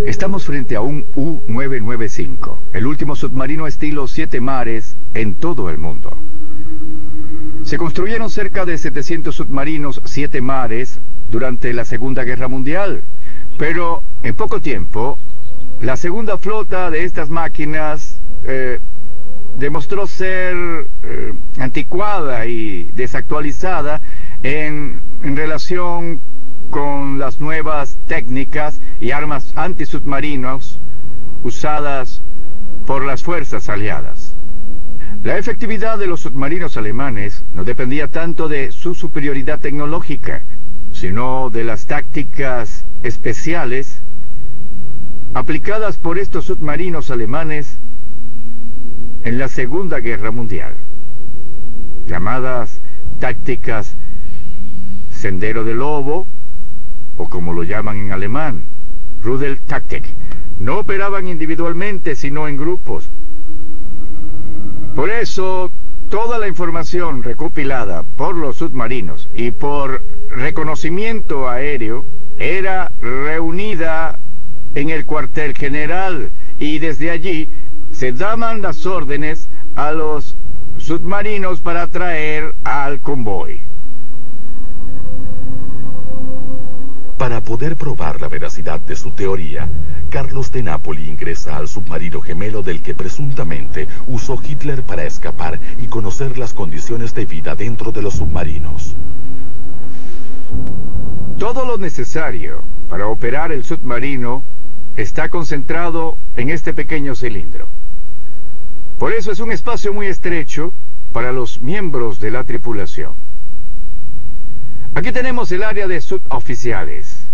Estamos frente a un U-995, el último submarino estilo 7 mares en todo el mundo. Se construyeron cerca de 700 submarinos 7 mares durante la Segunda Guerra Mundial, pero en poco tiempo, la segunda flota de estas máquinas demostró ser anticuada y desactualizada en relación con las nuevas técnicas y armas antisubmarinos usadas por las fuerzas aliadas. La efectividad de los submarinos alemanes no dependía tanto de su superioridad tecnológica, sino de las tácticas especiales aplicadas por estos submarinos alemanes en la Segunda Guerra Mundial, llamadas tácticas Sendero del Lobo, o como lo llaman en alemán, Rudeltaktik. No operaban individualmente, sino en grupos. Por eso, toda la información recopilada por los submarinos y por reconocimiento aéreo era reunida en el cuartel general, y desde allí se daban las órdenes a los submarinos para atraer al convoy. Para poder probar la veracidad de su teoría, Carlos de Nápoli ingresa al submarino gemelo del que presuntamente usó Hitler para escapar y conocer las condiciones de vida dentro de los submarinos. Todo lo necesario para operar el submarino está concentrado en este pequeño cilindro. Por eso es un espacio muy estrecho para los miembros de la tripulación. Aquí tenemos el área de suboficiales.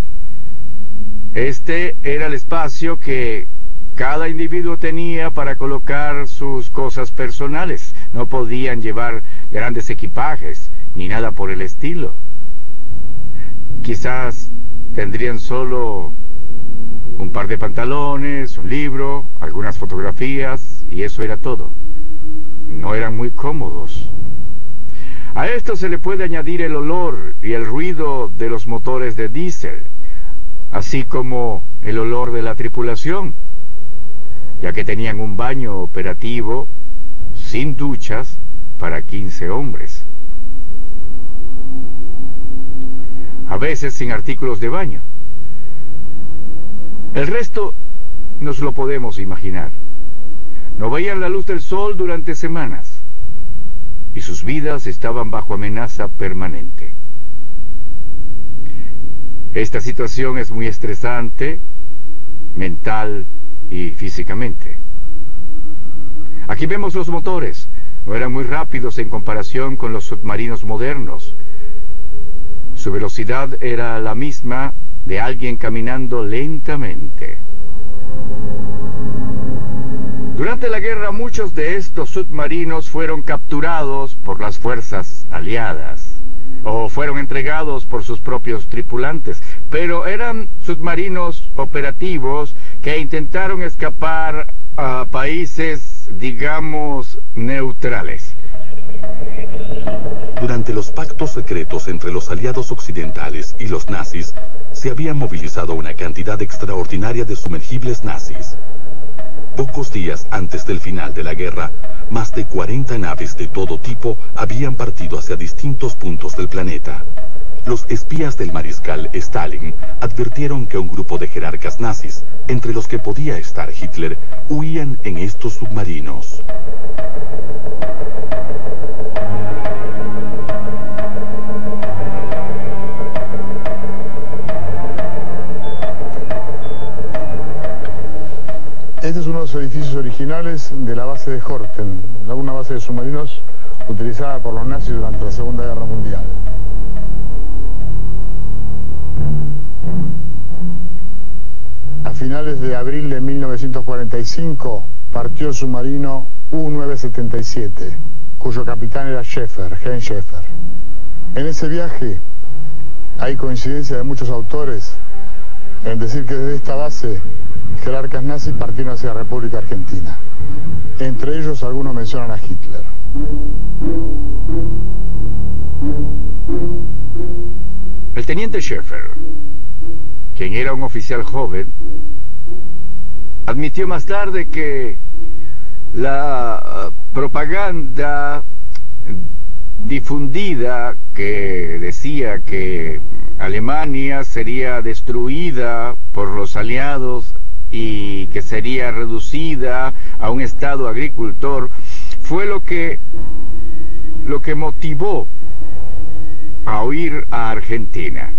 Este era el espacio que cada individuo tenía para colocar sus cosas personales. No podían llevar grandes equipajes, ni nada por el estilo. Quizás tendrían solo un par de pantalones, un libro, algunas fotografías, y eso era todo. No eran muy cómodos. A esto se le puede añadir el olor y el ruido de los motores de diésel, así como el olor de la tripulación, ya que tenían un baño operativo sin duchas para 15 hombres. A veces sin artículos de baño. El resto nos lo podemos imaginar. No veían la luz del sol durante semanas y sus vidas estaban bajo amenaza permanente. Esta situación es muy estresante, mental y físicamente. Aquí vemos los motores. No eran muy rápidos en comparación con los submarinos modernos. Su velocidad era la misma de alguien caminando lentamente. Durante la guerra, muchos de estos submarinos fueron capturados por las fuerzas aliadas o fueron entregados por sus propios tripulantes, pero eran submarinos operativos que intentaron escapar a países, digamos, neutrales. Durante los pactos secretos entre los aliados occidentales y los nazis, se había movilizado una cantidad extraordinaria de sumergibles nazis. Pocos días antes del final de la guerra, más de 40 naves de todo tipo habían partido hacia distintos puntos del planeta. Los espías del mariscal Stalin advirtieron que un grupo de jerarcas nazis, entre los que podía estar Hitler, huían en estos submarinos. Este es uno de los edificios originales de la base de Horten, una base de submarinos utilizada por los nazis durante la Segunda Guerra Mundial. A finales de abril de 1945 partió el submarino U-977, cuyo capitán era Heinz Schäfer. En ese viaje hay coincidencia de muchos autores en decir que desde esta base jerarcas nazis partieron hacia la República Argentina. Entre ellos algunos mencionan a Hitler. El teniente Schäfer, quien era un oficial joven, admitió más tarde que la propaganda difundida que decía que Alemania sería destruida por los aliados y que sería reducida a un estado agricultor fue lo que motivó a huir a Argentina.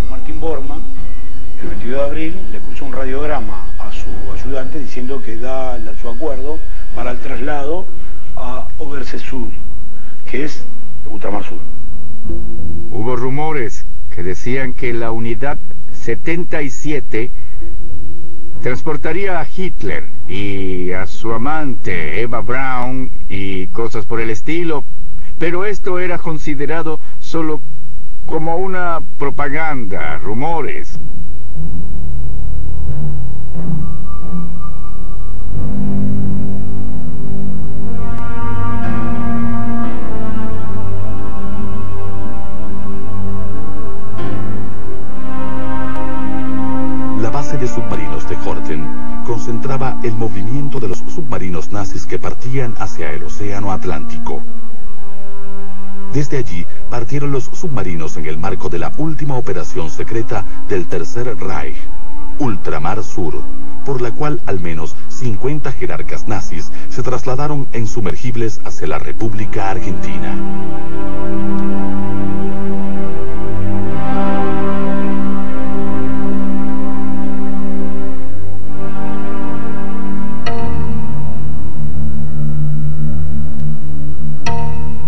Martín Bormann, el 22 de abril, le puso un radiograma a su ayudante diciendo que da su acuerdo para el traslado a Overseas-Sud, que es Ultramar Sur. Hubo rumores que decían que la unidad 77 transportaría a Hitler y a su amante Eva Braun y cosas por el estilo, pero esto era considerado solo como una propaganda, rumores. La base de submarinos de Horten concentraba el movimiento de los submarinos nazis que partían hacia el Océano Atlántico. Desde allí partieron los submarinos en el marco de la última operación secreta del Tercer Reich, Ultramar Sur, por la cual al menos 50 jerarcas nazis se trasladaron en sumergibles hacia la República Argentina.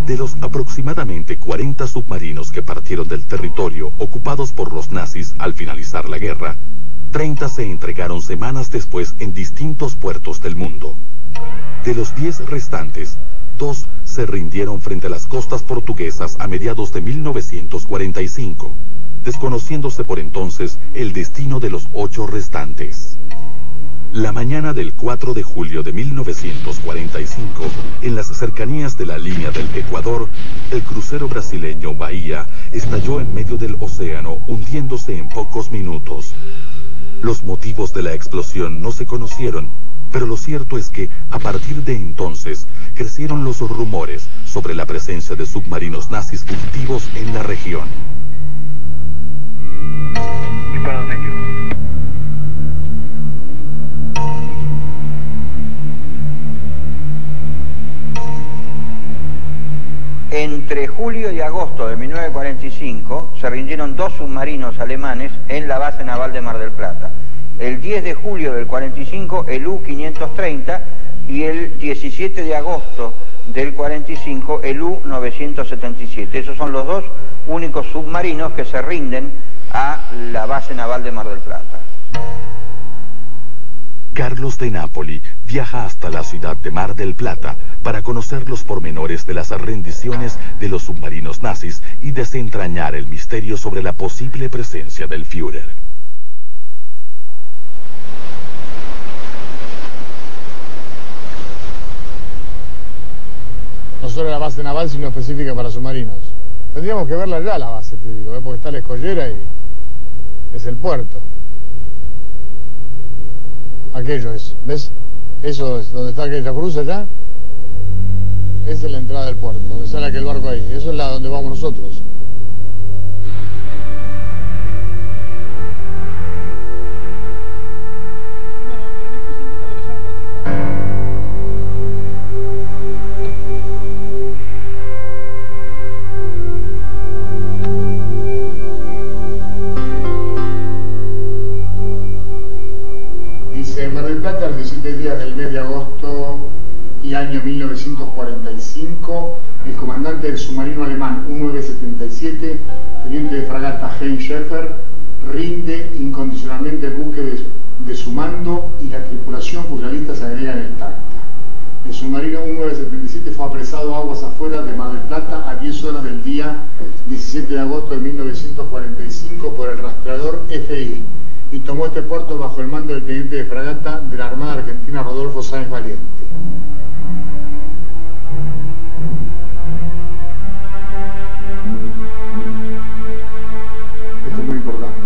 De los aproximadamente 40 submarinos que partieron del territorio ocupados por los nazis al finalizar la guerra, 30 se entregaron semanas después en distintos puertos del mundo. De los 10 restantes, 2 se rindieron frente a las costas portuguesas a mediados de 1945, desconociéndose por entonces el destino de los 8 restantes. La mañana del 4 de julio de 1945, en las cercanías de la línea del Ecuador, el crucero brasileño Bahía estalló en medio del océano, hundiéndose en pocos minutos. Los motivos de la explosión no se conocieron, pero lo cierto es que, a partir de entonces, crecieron los rumores sobre la presencia de submarinos nazis fugitivos en la región. Entre julio y agosto de 1945 se rindieron 2 submarinos alemanes en la base naval de Mar del Plata. El 10 de julio del 45 el U-530 y el 17 de agosto del 45 el U-977. Esos son los 2 únicos submarinos que se rinden a la base naval de Mar del Plata. Carlos de Napoli viaja hasta la ciudad de Mar del Plata para conocer los pormenores de las rendiciones de los submarinos nazis y desentrañar el misterio sobre la posible presencia del Führer. No solo la base naval, sino específica para submarinos. Tendríamos que verla ya la base, te digo, porque está la escollera y es el puerto. Aquello es, ¿ves? Eso es, donde está aquella cruz allá, esa es la entrada del puerto, donde sale aquel barco ahí, eso es la donde vamos nosotros. Mar del Plata, el 17 días del mes de agosto y año 1945, el comandante del submarino alemán U-977, teniente de fragata Heinz Schäfer, rinde incondicionalmente el buque de su mando y la tripulación cuya lista se agrega en el acta. El submarino U-977 fue apresado aguas afuera de Mar del Plata a 10 horas del día 17 de agosto de 1945 por el rastreador FI. Y tomó este puerto bajo el mando del teniente de fragata de la Armada Argentina Rodolfo Sáenz Valiente. Esto es muy importante,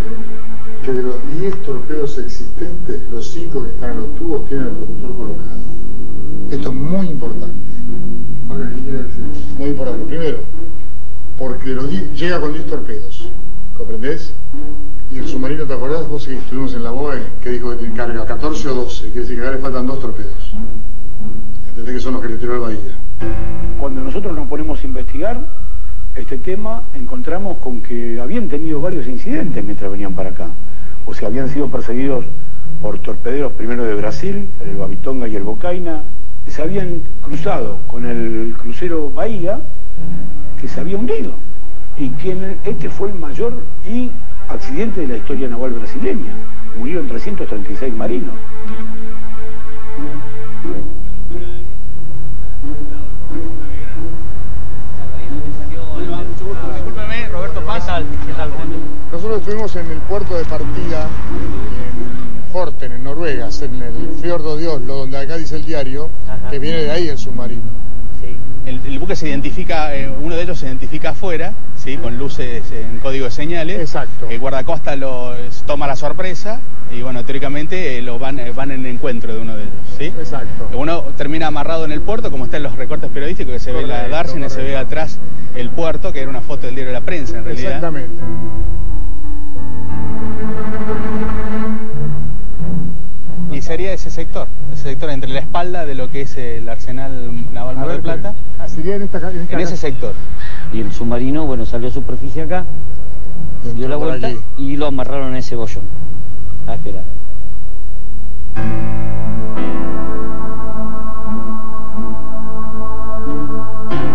que de los 10 torpedos existentes, los 5 que están en los tubos tienen el locutor colocado. Esto es muy importante. ¿Qué quiere decir? Muy importante. Primero, porque los 10, llega con 10 torpedos, ¿comprendés? Y el submarino, ¿te acordás vos que estuvimos en la BOE que dijo que tiene carga 14 o 12? Quiere decir que acá le faltan 2 torpedos. ¿Entendés que son los que le tiró el Bahía? Cuando nosotros nos ponemos a investigar este tema, encontramos con que habían tenido varios incidentes mientras venían para acá. O sea, habían sido perseguidos por torpederos primero de Brasil, el Babitonga y el Bocaina, que se habían cruzado con el crucero Bahía, que se había hundido. Y que este fue el mayor accidente de la historia naval brasileña. Murieron 336 marinos. Discúlpeme, Roberto Paz. ¿Qué tal? Nosotros estuvimos en el puerto de partida, en Horten, en Noruega, en el fiordo de Oslo, donde acá dice el diario, que viene de ahí el submarino. Sí. El buque se identifica, uno de ellos se identifica afuera, ¿sí? Con luces en código de señales. Exacto. El guardacosta toma la sorpresa y bueno, teóricamente van en encuentro de uno de ellos, ¿sí? Exacto. Uno termina amarrado en el puerto, como está en los recortes periodísticos, que se ve la dársena, se ve atrás el puerto, que era una foto del diario de la prensa en realidad. Exactamente. Y sería ese sector entre la espalda de lo que es el Arsenal Naval Mar del Plata. Sería en ese sector. Y el submarino, bueno, salió a superficie acá, dio la vuelta y lo amarraron a ese bollón, a esperar.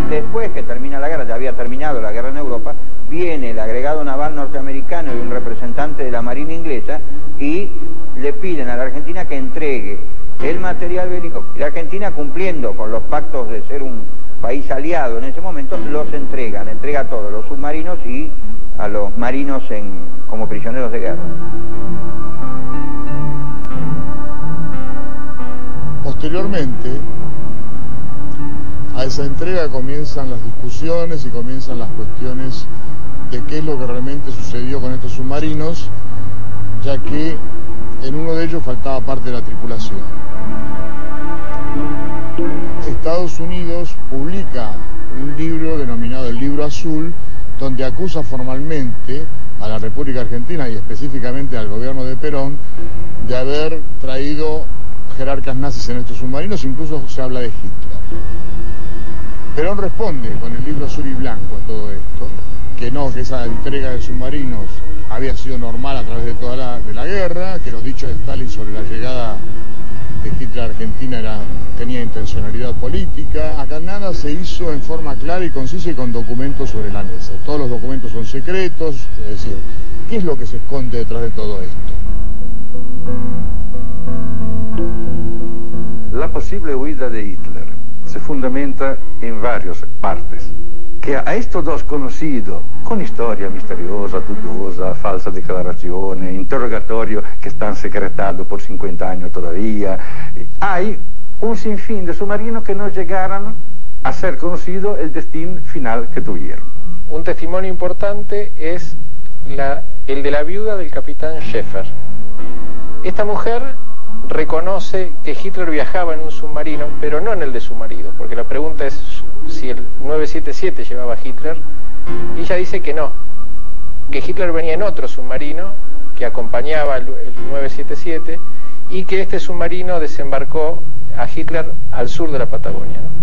Después que termina la guerra, ya había terminado la guerra en Europa, viene el agregado naval norteamericano y un representante de la Marina inglesa y le piden a la Argentina que entregue el material bélico. Y la Argentina, cumpliendo con los pactos de ser un país aliado en ese momento, los entrega a todos, los submarinos y a los marinos como prisioneros de guerra. Posteriormente a esa entrega comienzan las discusiones y comienzan las cuestiones de qué es lo que realmente sucedió con estos submarinos, ya que en uno de ellos faltaba parte de la tripulación. Estados Unidos publica un libro denominado el Libro Azul, donde acusa formalmente a la República Argentina y específicamente al gobierno de Perón de haber traído jerarcas nazis en estos submarinos, incluso se habla de Hitler. Perón responde con el Libro Azul y Blanco a todo esto, que no, que esa entrega de submarinos había sido normal a través de toda la guerra, que los dichos de Stalin sobre la llegada de Hitler a Argentina tenía intencionalidad política. Acá nada se hizo en forma clara y concisa y con documentos sobre la mesa. Todos los documentos son secretos, es decir, ¿qué es lo que se esconde detrás de todo esto? La posible huida de Hitler se fundamenta en varias partes. Que a estos dos conocidos, con historia misteriosa, dudosa, falsa declaración, interrogatorio que están secretados por 50 años todavía, hay un sinfín de submarinos que no llegaron a ser conocido el destino final que tuvieron. Un testimonio importante es el de la viuda del capitán Schäfer. Esta mujer reconoce que Hitler viajaba en un submarino, pero no en el de su marido, porque la pregunta es si el 977 llevaba a Hitler, y ella dice que no, que Hitler venía en otro submarino que acompañaba el 977 y que este submarino desembarcó a Hitler al sur de la Patagonia, ¿no?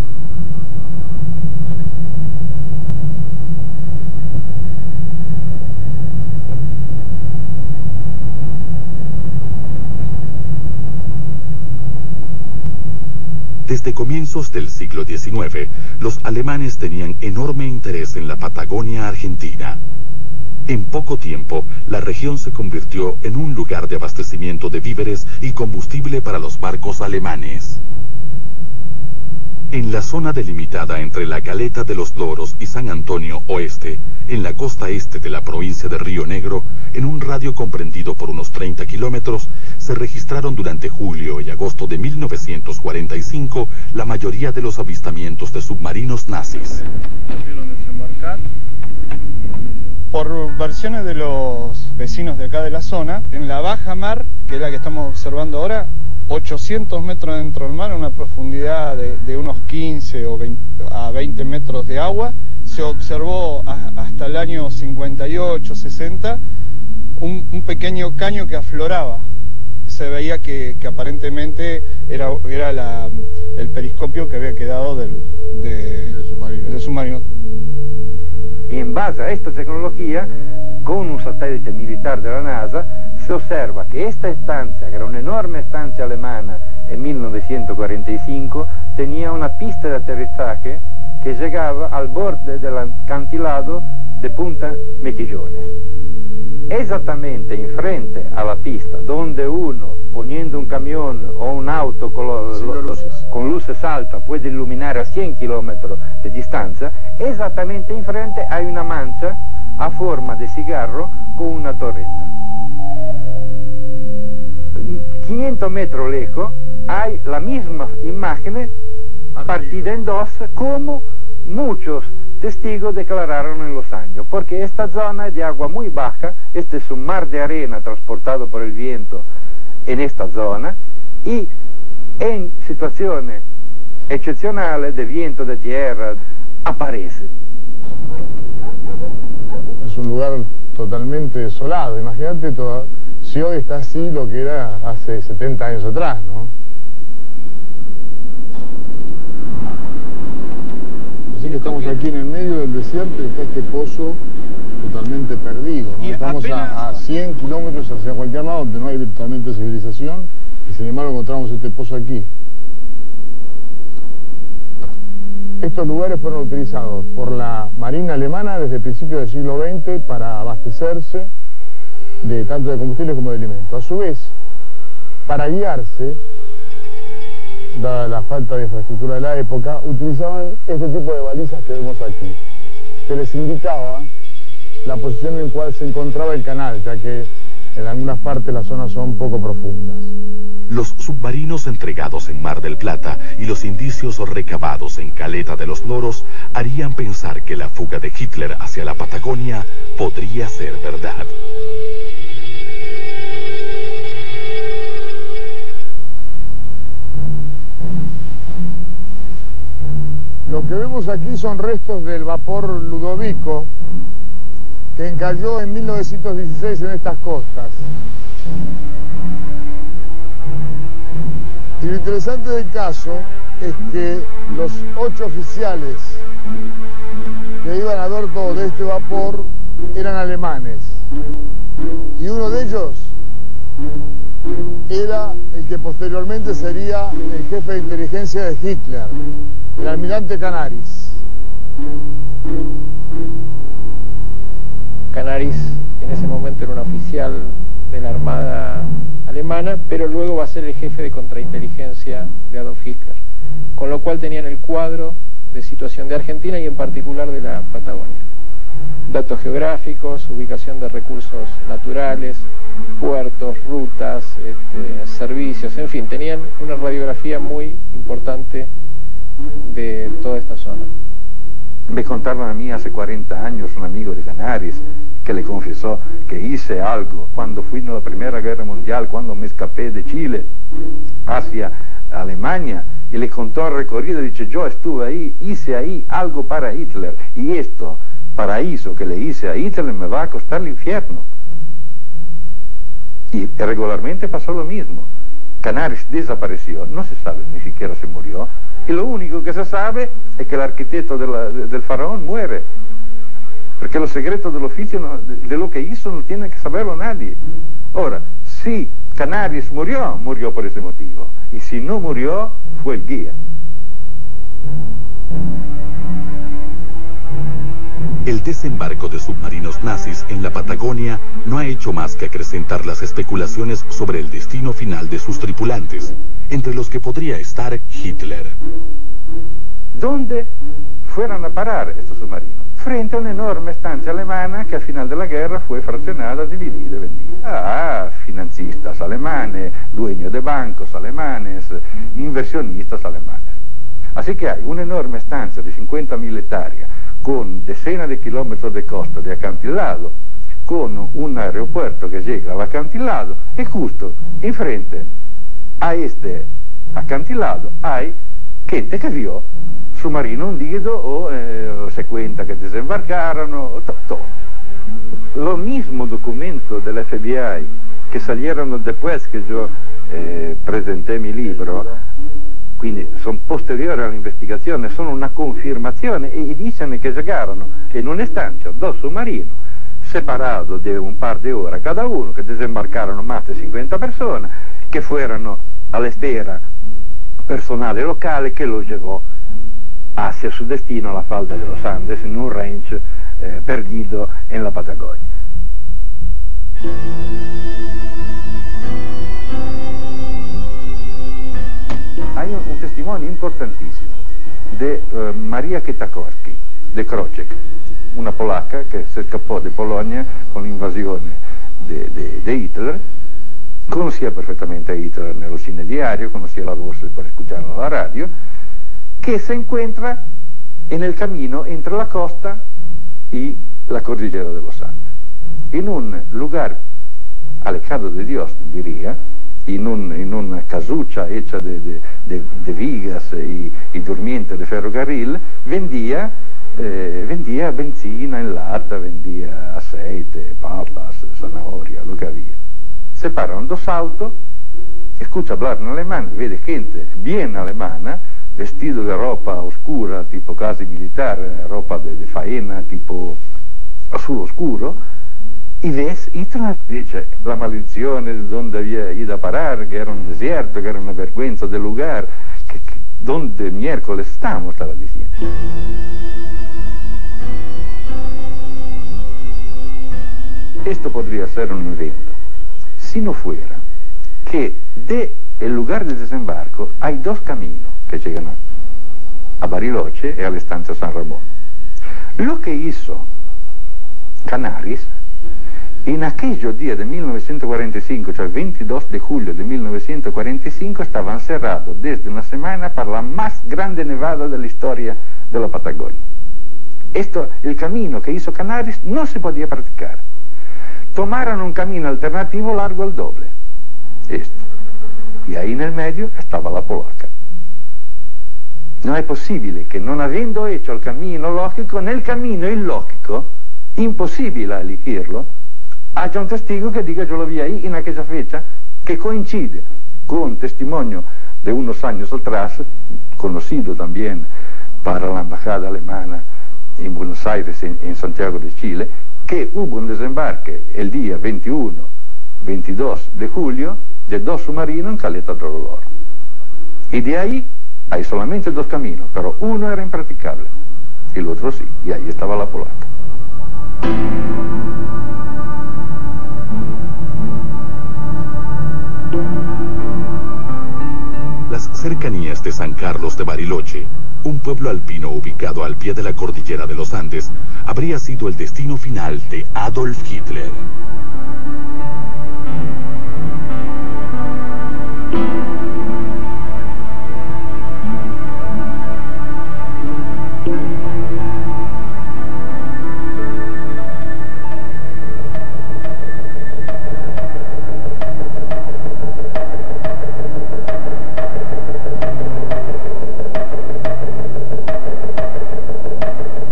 Desde comienzos del siglo XIX, los alemanes tenían enorme interés en la Patagonia argentina. En poco tiempo, la región se convirtió en un lugar de abastecimiento de víveres y combustible para los barcos alemanes. En la zona delimitada entre la Caleta de los Loros y San Antonio Oeste, en la costa este de la provincia de Río Negro, en un radio comprendido por unos 30 kilómetros, se registraron durante julio y agosto de 1945 la mayoría de los avistamientos de submarinos nazis. Por versiones de los vecinos de acá de la zona, en la baja mar, que es la que estamos observando ahora, 800 metros dentro del mar, a una profundidad de unos 15 o 20 metros de agua, se observó hasta el año 58, 60, un pequeño caño que afloraba. Se veía que aparentemente era el periscopio que había quedado del submarino. Y en base a esta tecnología, con un satélite militar de la NASA, se observa que esta estancia, que era una enorme estancia alemana en 1945, tenía una pista de aterrizaje que llegaba al borde del acantilado de Punta Mejillones. Esattamente in frente alla pista, donde uno, poniendo un camión o un auto con luces altas, puede illuminare a 100 km di distanza, esattamente in frente hay una mancha a forma de cigarro con una torreta. 500 metros lejos hay la misma imagen partida en dos, como muchos testigos declararon en los años, porque esta zona es de agua muy baja, este es un mar de arena transportado por el viento en esta zona, y en situaciones excepcionales de viento, de tierra, aparece. Es un lugar totalmente desolado, imagínate si hoy está así lo que era hace 70 años atrás, ¿no? Así que estamos aquí en el medio del desierto y está este pozo totalmente perdido, ¿no? Estamos a 100 kilómetros hacia cualquier lado donde no hay virtualmente civilización y sin embargo encontramos este pozo aquí. Estos lugares fueron utilizados por la Marina alemana desde principios del siglo XX para abastecerse de tanto de combustible como de alimentos. A su vez, para guiarse, dada la falta de infraestructura de la época, utilizaban este tipo de balizas que vemos aquí, que les indicaba la posición en la cual se encontraba el canal, ya que en algunas partes las zonas son poco profundas. Los submarinos entregados en Mar del Plata y los indicios recabados en Caleta de los Loros harían pensar que la fuga de Hitler hacia la Patagonia podría ser verdad. Lo que vemos aquí son restos del vapor Ludovico, que encalló en 1916 en estas costas. Y lo interesante del caso es que los 8 oficiales que iban a bordo de este vapor eran alemanes. Y uno de ellos era el que posteriormente sería el jefe de inteligencia de Hitler, el almirante Canaris. Canaris en ese momento era un oficial de la Armada alemana, pero luego va a ser el jefe de contrainteligencia de Adolf Hitler, con lo cual tenían el cuadro de situación de Argentina y en particular de la Patagonia. Datos geográficos, ubicación de recursos naturales, puertos, rutas, servicios, en fin, tenían una radiografía muy importante de toda esta zona. Me contaron a mí hace 40 años un amigo de Canaris que le confesó que hice algo cuando fui en la Primera Guerra Mundial, cuando me escapé de Chile hacia Alemania, y le contó el recorrido, dice: yo estuve ahí, hice ahí algo para Hitler, y esto paraíso que le hice a Hitler me va a costar el infierno. Y regularmente pasó lo mismo. Canaris desapareció, no se sabe ni siquiera si murió, y lo único que se sabe es que el arquitecto del faraón muere, porque los secretos del oficio, de lo que hizo, no tiene que saberlo nadie. Ahora, si Canaris murió, murió por ese motivo, y si no murió, fue el guía. El desembarco de submarinos nazis en la Patagonia no ha hecho más que acrecentar las especulaciones sobre el destino final de sus tripulantes, entre los que podría estar Hitler. ¿Dónde fueron a parar estos submarinos? Frente a una enorme estancia alemana que al final de la guerra fue fraccionada, dividida y vendida a financistas alemanes, dueños de bancos alemanes, inversionistas alemanes. Así que hay una enorme estancia de 50.000 hectáreas con decenas de kilómetros de costa de acantilado, con un aeropuerto que llega al acantilado, y justo enfrente a este acantilado hay gente que vio submarino hundido o se cuenta que desembarcaron, todo. Lo mismo documento del FBI que salieron después que yo presenté mi libro, quindi sono posteriori all'investigazione, sono una confermazione, e dicono che llegarono in una estancia 2 submarinos separado de un par de horas cada uno, que desembarcaron más de 50 personas, que fueron a la espera personal local que lo llevó hacia su destino, a la falda de los Andes, en un ranch perdido en la Patagonia. Hay un testimonio importantísimo de Maria Kietakorski, de Kroczek, una polacca que se escapó de Polonia con l'invasione de Hitler. Conocía perfectamente a Hitler en el cine diario, conocía la voz por escucharlo en la radio, que se encuentra en el camino entre la costa y la cordillera de los Andes, en un lugar alejado de Dios, diría, en una casucha hecha de vigas y durmientes de ferrocarril, vendía benzina en lata, vendía aceite, papas, zanahoria, lo que había. Se paran dos autos, escucha hablar en alemán, vede gente bien alemana, vestido de ropa oscura, tipo casi militar, ropa de faena, tipo azul oscuro, y ves Hitler, dice, la maldizione de donde había ido a parar, que era un desierto, que era una vergüenza del lugar, donde miércoles estamos, estaba diciendo. Esto podría ser un invento, si no fuera que del lugar de desembarco hay dos caminos que llegan a Bariloche y a la estancia San Ramón. Lo que hizo Canaris en aquellos días de 1945, cioè 22 de julio de 1945, estaban cerrados desde una semana para la más grande nevada de la historia de la Patagonia. El camino que hizo Canaris no se podía practicar. Tomaron un camino alternativo largo el doble. Y ahí en el medio estaba la polaca. No es posible que, non avendo hecho el camino lógico, nel camino illogico, imposible elegirlo, haya un testigo que diga yo lo vi ahí en aquella fecha, que coincide con testimonio de unos años atrás, conocido también para la embajada alemana en Buenos Aires, en Santiago de Chile, que hubo un desembarque el día 21-22 de julio de dos submarinos en Caleta del Olor. Y de ahí hay solamente dos caminos, pero uno era impracticable, y el otro sí, y ahí estaba la polaca. Las cercanías de San Carlos de Bariloche, un pueblo alpino ubicado al pie de la cordillera de los Andes, habría sido el destino final de Adolf Hitler.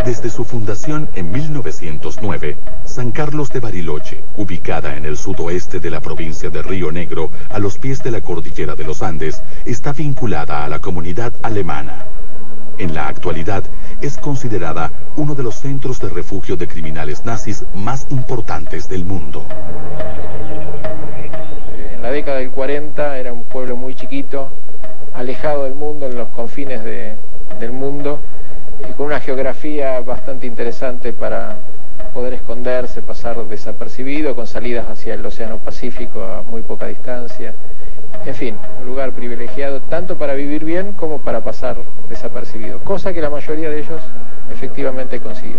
Desde su fundación en 1909, San Carlos de Bariloche, ubicada en el sudoeste de la provincia de Río Negro, a los pies de la cordillera de los Andes, está vinculada a la comunidad alemana. En la actualidad, es considerada uno de los centros de refugio de criminales nazis más importantes del mundo. En la década del 40 era un pueblo muy chiquito, alejado del mundo, en los confines del mundo, y con una geografía bastante interesante para poder esconderse, pasar desapercibido, con salidas hacia el Océano Pacífico a muy poca distancia. En fin, un lugar privilegiado tanto para vivir bien como para pasar desapercibido, cosa que la mayoría de ellos efectivamente consiguió.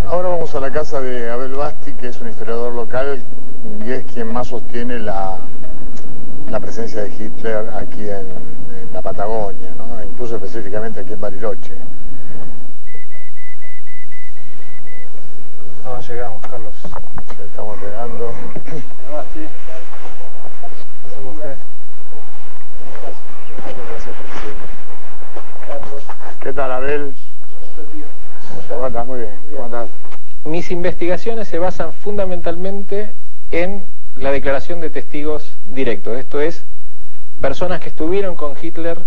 Ahora vamos a la casa de Abel Basti, que es un historiador local y es quien más sostiene la presencia de Hitler aquí en la Patagonia, ¿no? Incluso específicamente aquí en Bariloche. No, llegamos, Carlos. Estamos llegando. ¿Qué tal, Abel? ¿Cómo estás? Muy bien. ¿Cómo estás? Mis investigaciones se basan fundamentalmente en la declaración de testigos directos, esto es, personas que estuvieron con Hitler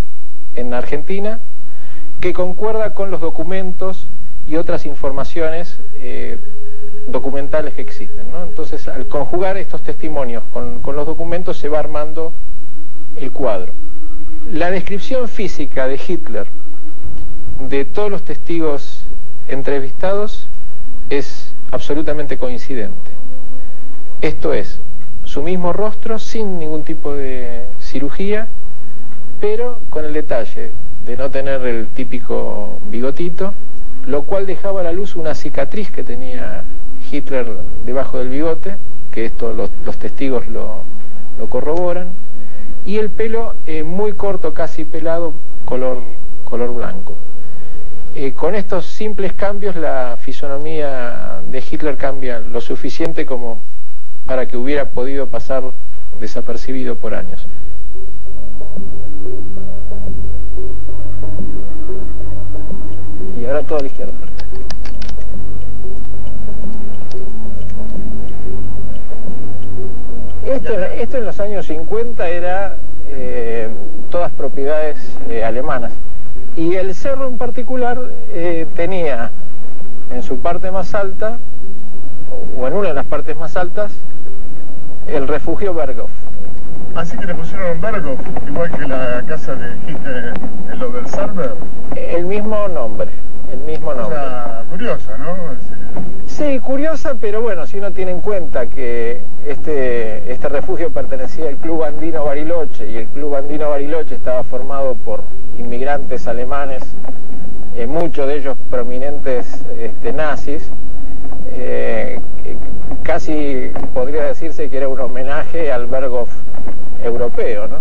en Argentina, que concuerda con los documentos y otras informaciones documentales que existen, ¿no? Entonces, al conjugar estos testimonios con los documentos, se va armando el cuadro. La descripción física de Hitler de todos los testigos entrevistados es absolutamente coincidente. Esto es, su mismo rostro sin ningún tipo de cirugía, pero con el detalle de no tener el típico bigotito, lo cual dejaba a la luz una cicatriz que tenía Hitler debajo del bigote, que esto los testigos lo corroboran, y el pelo muy corto, casi pelado, color blanco. Con estos simples cambios, la fisonomía de Hitler cambia lo suficiente como para que hubiera podido pasar desapercibido por años. Y ahora todo a la izquierda. Esto en los años 50 era todas propiedades alemanas. Y el cerro en particular tenía en su parte más alta, o en una de las partes más altas, el refugio Berghof. Así que le pusieron Berghof, igual que la casa de Hitler en lo del Sarber. El mismo nombre. O sea, curiosa, ¿no? Sí, curiosa, pero bueno, si uno tiene en cuenta que este refugio pertenecía al Club Andino Bariloche, y el Club Andino Bariloche estaba formado por inmigrantes alemanes, muchos de ellos prominentes nazis, casi podría decirse que era un homenaje al Berghof europeo, ¿no?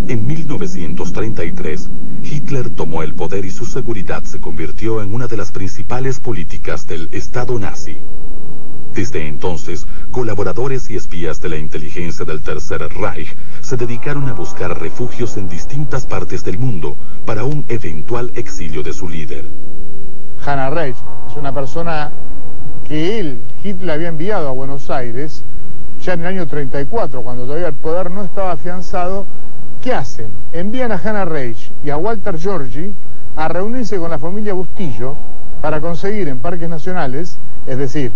En 1933, Hitler tomó el poder y su seguridad se convirtió en una de las principales políticas del Estado nazi. Desde entonces, colaboradores y espías de la inteligencia del Tercer Reich se dedicaron a buscar refugios en distintas partes del mundo para un eventual exilio de su líder. Hannah Reich es una persona que Hitler había enviado a Buenos Aires ya en el año 34, cuando todavía el poder no estaba afianzado. ¿Qué hacen? Envían a Hannah Reich y a Walter Giorgi a reunirse con la familia Bustillo para conseguir en parques nacionales, es decir,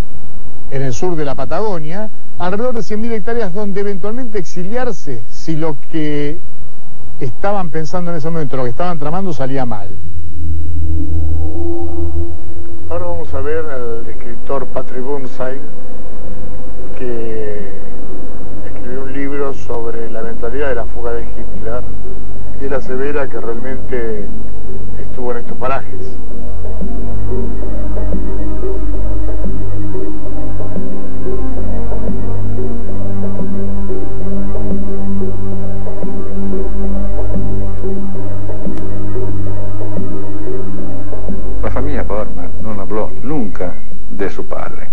en el sur de la Patagonia, alrededor de 100.000 hectáreas donde eventualmente exiliarse si lo que estaban pensando en ese momento, lo que estaban tramando, salía mal. Ahora vamos a ver al escritor Patrick Burnside, que escribió un libro sobre la eventualidad de la fuga de Hitler, y él asevera que realmente estuvo en estos parajes. La familia Bormann non habló nunca de su padre.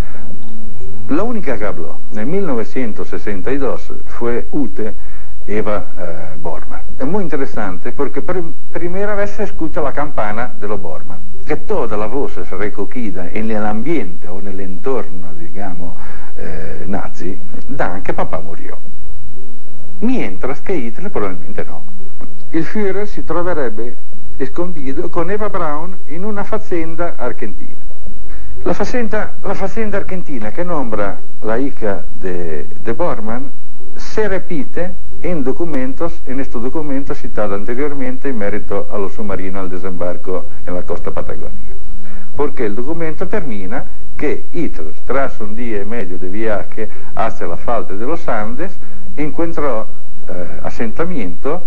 La única que habló en 1962 fue Ute Eva Bormann. Es muy interesante porque por primera vez se escucha la campana de los Bormann, que toda la voz recogida en el ambiente o en el entorno, digamos, nazi, dan que papá murió. Mientras que Hitler probablemente no. Il Führer si troverebbe escondido con Eva Braun in una fazenda argentina. La fazenda argentina que nombra la hija de Bormann se repite en estos documentos citados anteriormente en mérito a los submarinos al desembarco en la costa patagónica. Porque el documento termina que Hitler, tras un día y medio de viaje hacia la falda de los Andes, encontró asentamiento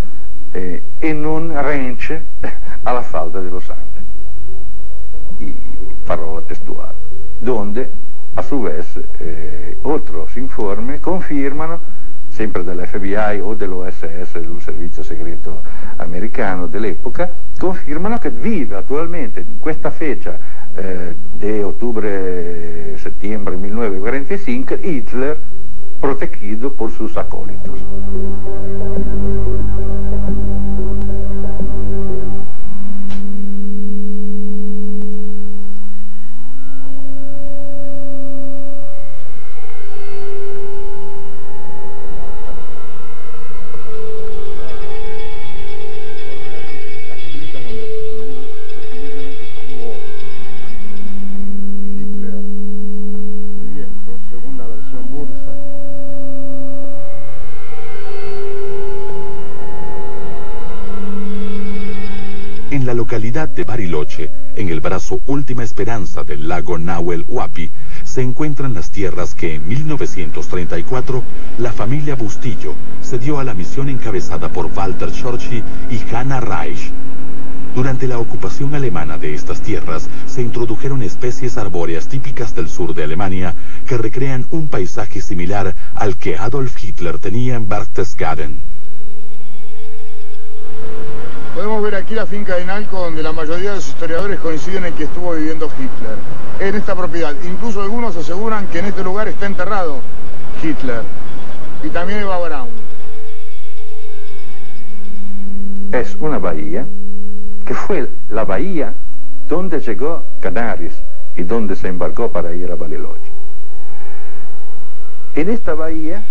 en un ranch a la falda de los Andes. Y parola textual, donde a su vez otros informes confirmano, sempre dell'FBI o dell'OSS, del servizio segreto americano dell'epoca, confirmano che vive attualmente in questa fecha di ottobre-settembre 1945 Hitler protegido por sus acólitos. localidad de Bariloche, en el brazo Última Esperanza del lago Nahuel Huapi, se encuentran las tierras que en 1934 la familia Bustillo se dio a la misión encabezada por Walter Schorchi y Hannah Reich. Durante la ocupación alemana de estas tierras se introdujeron especies arbóreas típicas del sur de Alemania que recrean un paisaje similar al que Adolf Hitler tenía en Berchtesgaden. Podemos ver aquí la finca de Nalco, donde la mayoría de los historiadores coinciden en que estuvo viviendo Hitler. En esta propiedad, incluso algunos aseguran que en este lugar está enterrado Hitler. Y también Eva Braun. Es una bahía que fue la bahía donde llegó Canarias y donde se embarcó para ir a Bariloche. En esta bahía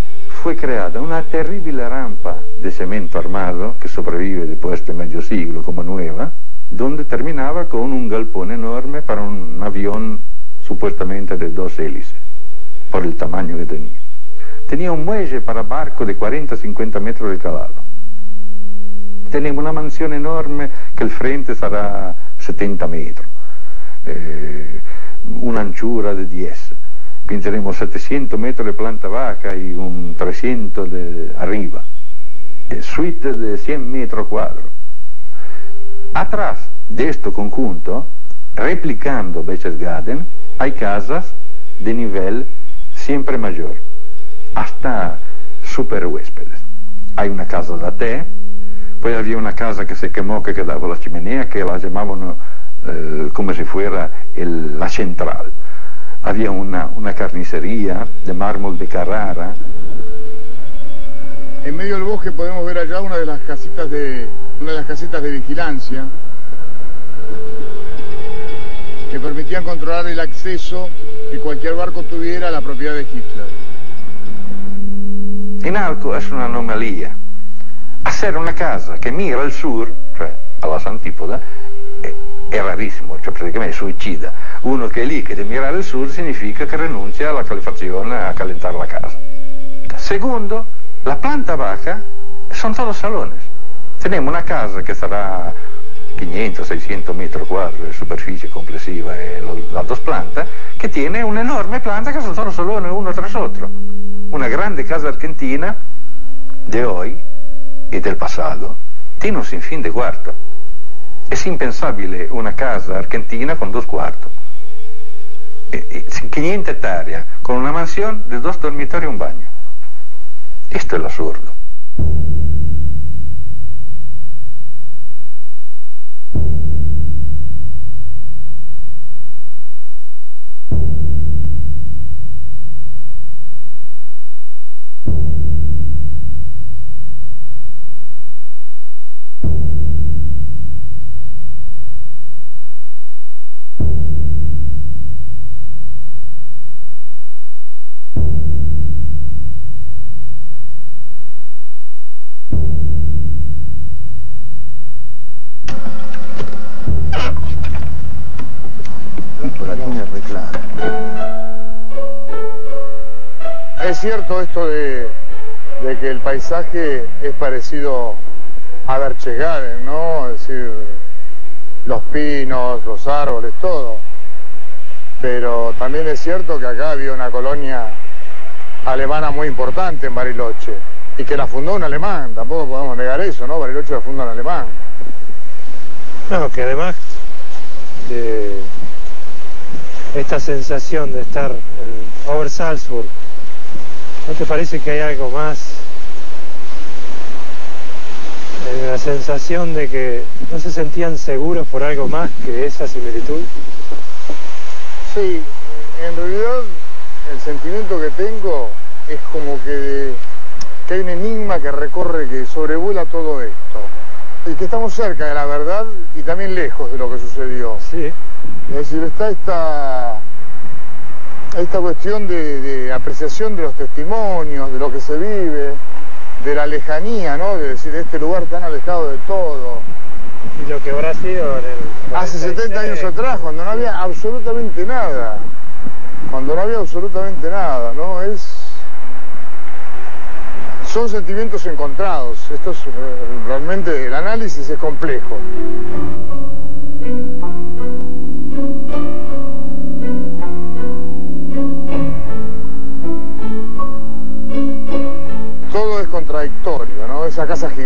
fue creada una terrible rampa de cemento armado que sobrevive después de medio siglo como nueva, donde terminaba con un galpón enorme para un avión supuestamente de 2 hélices, por el tamaño que tenía. Tenía un muelle para barco de 40-50 metros de calado. Tenemos una mansión enorme que el frente sarà 70 metros, una anchura de 10. Quindi tenemos 700 metros de planta baja y un 300 de arriba. Suite de 100 metros cuadrados. Atrás de este conjunto, replicando Berchtesgaden, hay casas de nivel siempre mayor, hasta super huéspedes. Hay una casa da té. Poi había una casa que se quemó, que quedaba la chimenea, que la llamaban como si fuera la central. Había una carnicería de mármol de Carrara. En medio del bosque podemos ver allá una de las casitas de vigilancia que permitían controlar el acceso que cualquier barco tuviera a la propiedad de Hitler. In Nalco es una anomalía. Hacer una casa que mira al sur, cioè alla antípoda, è rarissimo, cioè praticamente suicida. Uno che è lì che deve mirare al sur significa che rinuncia alla calefacción, a calentar la casa. Segundo, la planta baja son todos salones. Tenemos una casa que sarà 500-600 metros cuadrados de superficie complessiva en las 2 plantas, que tiene una enorme planta que son todos salones uno tras otro. Una grande casa argentina de hoy y del pasado tiene un sinfín de cuartos. Es impensable una casa argentina con 2 cuartos. 500 hectáreas, con una mansión de 2 dormitorios y un baño. Esto es lo absurdo. Es cierto esto de que el paisaje es parecido a Berchtesgaden, ¿no? Es decir, los pinos, los árboles, todo. Pero también es cierto que acá había una colonia alemana muy importante en Bariloche y que la fundó un alemán, tampoco podemos negar eso, ¿no? Bariloche la fundó un alemán. No, que además de esta sensación de estar en Obersalzburg, ¿no te parece que hay algo más? La sensación de que no se sentían seguros por algo más que esa similitud. Sí, en realidad el sentimiento que tengo es como que hay un enigma que recorre, que sobrevuela todo esto. Y que estamos cerca de la verdad y también lejos de lo que sucedió. Sí. Es decir, está esta cuestión de apreciación de los testimonios, de lo que se vive, de la lejanía, ¿no? De decir, este lugar tan alejado de todo. Y lo que habrá sido en el... Hace 70 años atrás, cuando no había absolutamente nada. Cuando no había absolutamente nada, ¿no? Son sentimientos encontrados. Esto es realmente, el análisis es complejo.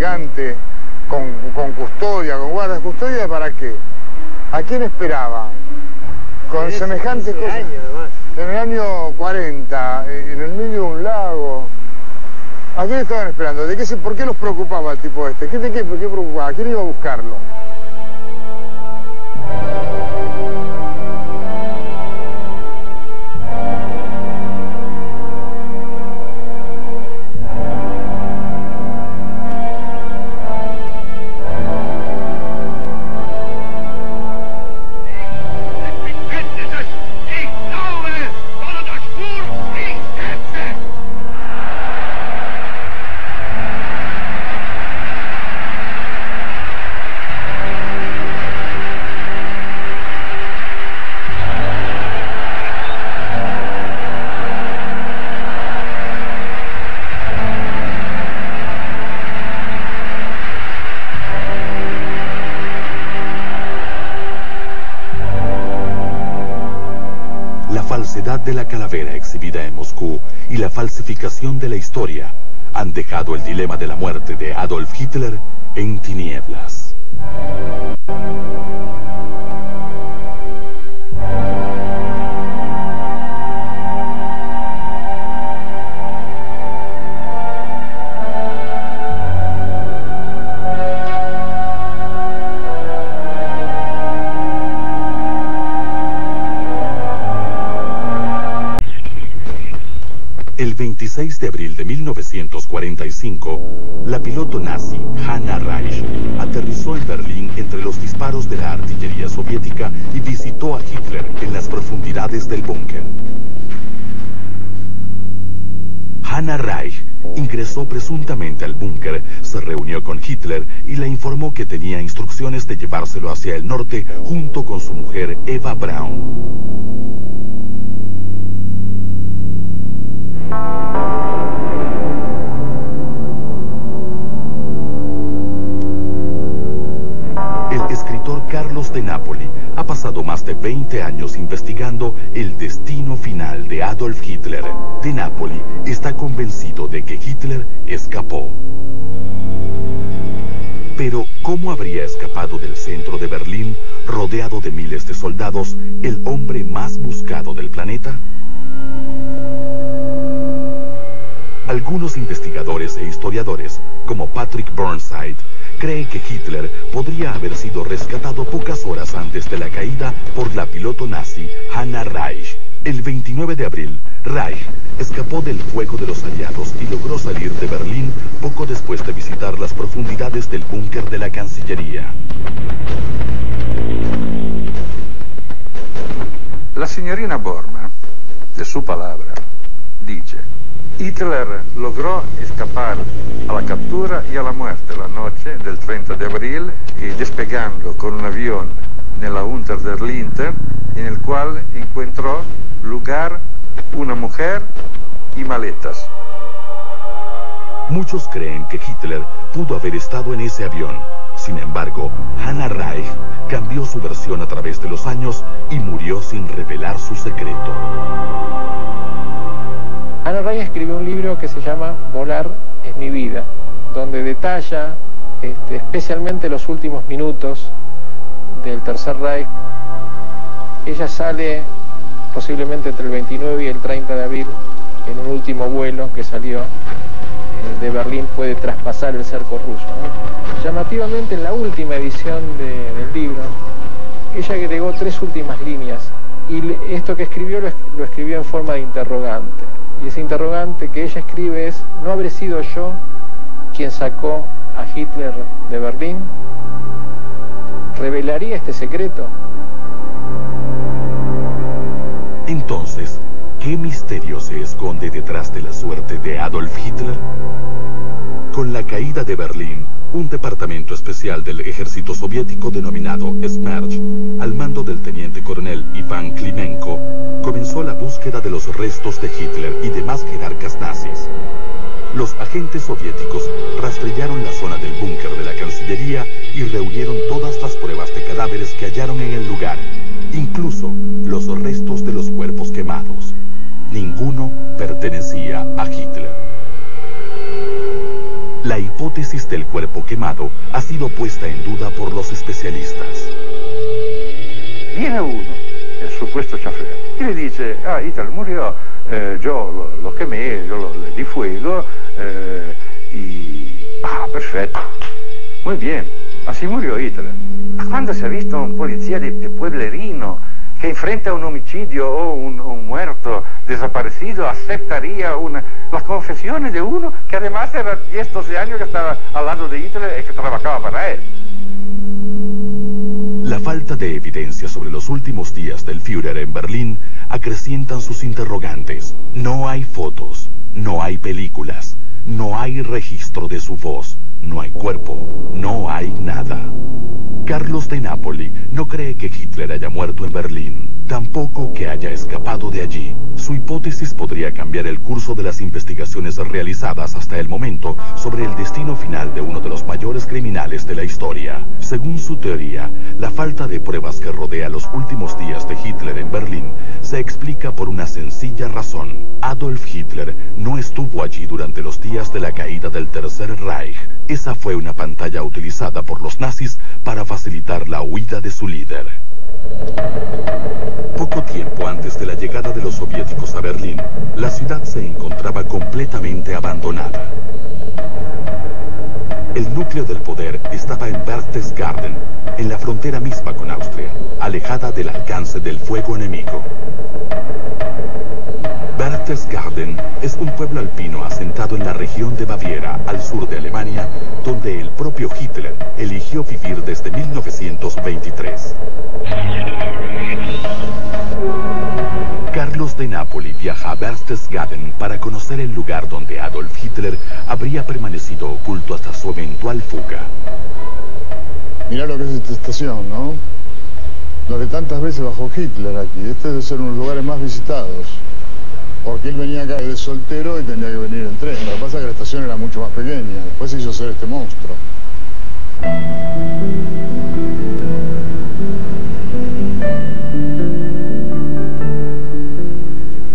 gigante, con custodia, con guardas. ¿Custodia para qué? ¿A quién esperaban? Con semejantes cosas. En el año 40, en el medio de un lago. ¿A quién estaban esperando? ¿Por qué los preocupaba el tipo este? ¿Por qué preocupaba? ¿A quién iba a buscarlo? De la calavera exhibida en Moscú y la falsificación de la historia han dejado el dilema de la muerte de Adolf Hitler en tinieblas. El 26 de abril de 1945, la piloto nazi Hanna Reich aterrizó en Berlín entre los disparos de la artillería soviética y visitó a Hitler en las profundidades del búnker. Hanna Reich ingresó presuntamente al búnker, se reunió con Hitler y le informó que tenía instrucciones de llevárselo hacia el norte junto con su mujer Eva Braun. El escritor Carlos de Napoli ha pasado más de 20 años investigando el destino final de Adolf Hitler. De Napoli está convencido de que Hitler escapó. Pero, ¿cómo habría escapado del centro de Berlín, rodeado de miles de soldados, el hombre más buscado del planeta? Algunos investigadores e historiadores, como Patrick Burnside, creen que Hitler podría haber sido rescatado pocas horas antes de la caída por la piloto nazi Hanna Reich. El 29 de abril, Reich escapó del fuego de los aliados y logró salir de Berlín poco después de visitar las profundidades del búnker de la Cancillería. La signorina Bormann, de su palabra, dice: Hitler logró escapar a la captura y a la muerte la noche del 30 de abril y despegando con un avión nella Unter der Linden, en el cual encontró lugar una mujer y maletas. Muchos creen que Hitler pudo haber estado en ese avión. Sin embargo, Hanna Reich cambió su versión a través de los años y murió sin revelar su secreto. Hanna Reich escribió un libro que se llama Volar es mi vida, donde detalla especialmente los últimos minutos del Tercer Reich. Ella sale posiblemente entre el 29 y el 30 de abril en un último vuelo que salió de Berlín, puede traspasar el cerco ruso, ¿no? Llamativamente, en la última edición del libro, ella agregó 3 últimas líneas, y esto que escribió lo escribió en forma de interrogante. Y ese interrogante que ella escribe es: ¿no habré sido yo quien sacó a Hitler de Berlín? ¿Revelaría este secreto? Entonces, ¿qué misterio se esconde detrás de la suerte de Adolf Hitler? Con la caída de Berlín, un departamento especial del ejército soviético denominado Smerch, al mando del teniente coronel Iván Klimenko, comenzó la búsqueda de los restos de Hitler y demás jerarcas nazis. Los agentes soviéticos rastrearon la zona del búnker de la Cancillería y reunieron todas las pruebas de cadáveres que hallaron en el lugar, incluso los restos de los cuerpos quemados. Ninguno pertenecía a Hitler. La hipótesis del cuerpo quemado ha sido puesta en duda por los especialistas. Viene uno, el supuesto chofer, y le dice, Hitler murió, yo lo quemé, yo le di fuego, perfecto, muy bien, así murió Hitler. ¿Cuándo se ha visto un policía de pueblerino que enfrenta un homicidio o un muerto desaparecido aceptaría las confesiones de uno que además era 10, 12 años que estaba al lado de Hitler y que trabajaba para él? La falta de evidencia sobre los últimos días del Führer en Berlín acrecientan sus interrogantes. No hay fotos, no hay películas, no hay registro de su voz, no hay cuerpo, no hay nada. Carlos de Napoli no cree que Hitler haya muerto en Berlín, tampoco que haya escapado de allí. Su hipótesis podría cambiar el curso de las investigaciones realizadas hasta el momento sobre el destino final de uno de los mayores criminales de la historia. Según su teoría, la falta de pruebas que rodea los últimos días de Hitler en Berlín se explica por una sencilla razón. Adolf Hitler no estuvo allí durante los días de la caída del Tercer Reich. Esa fue una pantalla utilizada por los nazis para facilitar la huida de su líder. Poco tiempo antes de la llegada de los soviéticos a Berlín, la ciudad se encontraba completamente abandonada. El núcleo del poder estaba en Berchtesgaden, en la frontera misma con Austria, alejada del alcance del fuego enemigo. Berchtesgaden es un pueblo alpino asentado en la región de Baviera, al sur de Alemania, donde el propio Hitler eligió vivir desde 1923. Carlos de Napoli viaja a Berchtesgaden para conocer el lugar donde Adolf Hitler habría permanecido oculto hasta su eventual fuga. Mirá lo que es esta estación, ¿no? Donde tantas veces bajó Hitler aquí. Este debe ser uno de los lugares más visitados. Porque él venía acá de soltero y tenía que venir en tren. Lo que pasa es que la estación era mucho más pequeña. Después se hizo hacer este monstruo.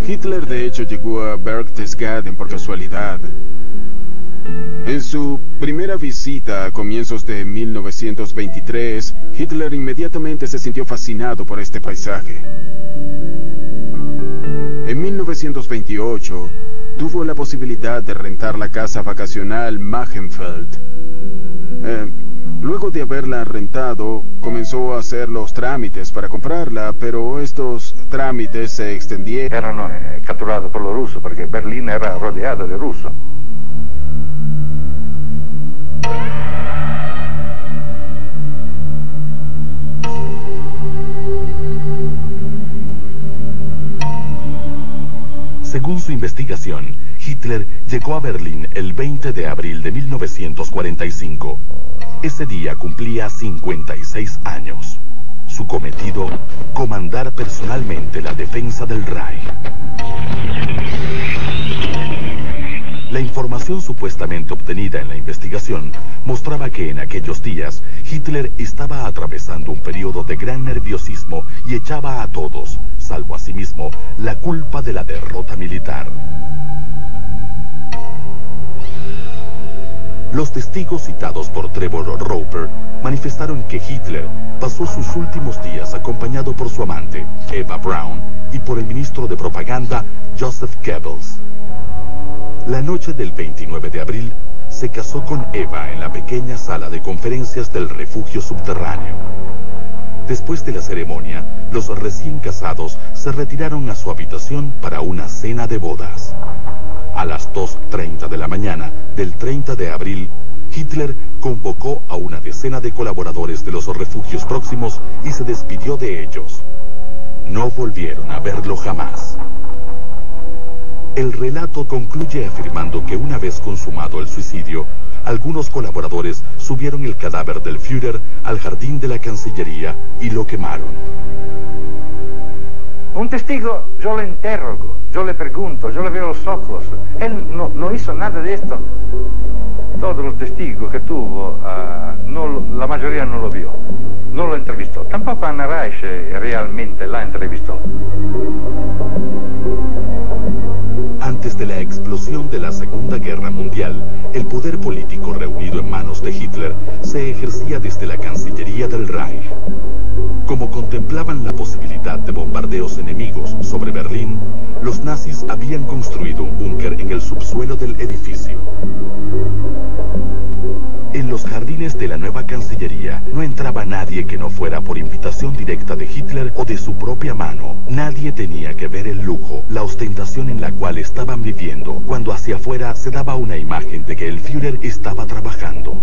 Hitler de hecho llegó a Berchtesgaden por casualidad. En su primera visita a comienzos de 1923, Hitler inmediatamente se sintió fascinado por este paisaje. En 1928, tuvo la posibilidad de rentar la casa vacacional Magenfeld. Luego de haberla rentado, comenzó a hacer los trámites para comprarla, pero estos trámites se extendieron. Erano catturados por los rusos, porque Berlín era rodeada de rusos. Según su investigación, Hitler llegó a Berlín el 20 de abril de 1945. Ese día cumplía 56 años. Su cometido, comandar personalmente la defensa del Reich. La información supuestamente obtenida en la investigación mostraba que en aquellos días Hitler estaba atravesando un periodo de gran nerviosismo y echaba a todos, salvo a sí mismo, la culpa de la derrota militar. Los testigos citados por Trevor Roper manifestaron que Hitler pasó sus últimos días acompañado por su amante, Eva Braun, y por el ministro de propaganda, Joseph Goebbels. La noche del 29 de abril, se casó con Eva en la pequeña sala de conferencias del refugio subterráneo. Después de la ceremonia, los recién casados se retiraron a su habitación para una cena de bodas. A las 2:30 de la mañana del 30 de abril, Hitler convocó a una decena de colaboradores de los refugios próximos y se despidió de ellos. No volvieron a verlo jamás. El relato concluye afirmando que una vez consumado el suicidio, algunos colaboradores subieron el cadáver del Führer al jardín de la Cancillería y lo quemaron. Un testigo, yo le interrogo, yo le pregunto, yo le veo los ojos. Él no hizo nada de esto. Todos los testigos que tuvo, la mayoría no lo vio, no lo entrevistó. Tampoco Anna Reich realmente la entrevistó. Ante Desde la explosión de la Segunda Guerra Mundial, el poder político reunido en manos de Hitler se ejercía desde la Cancillería del Reich. Como contemplaban la posibilidad de bombardeos enemigos sobre Berlín, los nazis habían construido un búnker en el subsuelo del edificio. En los jardines de la nueva Cancillería no entraba nadie que no fuera por invitación directa de Hitler o de su propia mano. Nadie tenía que ver el lujo, la ostentación en la cual estaban viviendo, cuando hacia afuera se daba una imagen de que el Führer estaba trabajando.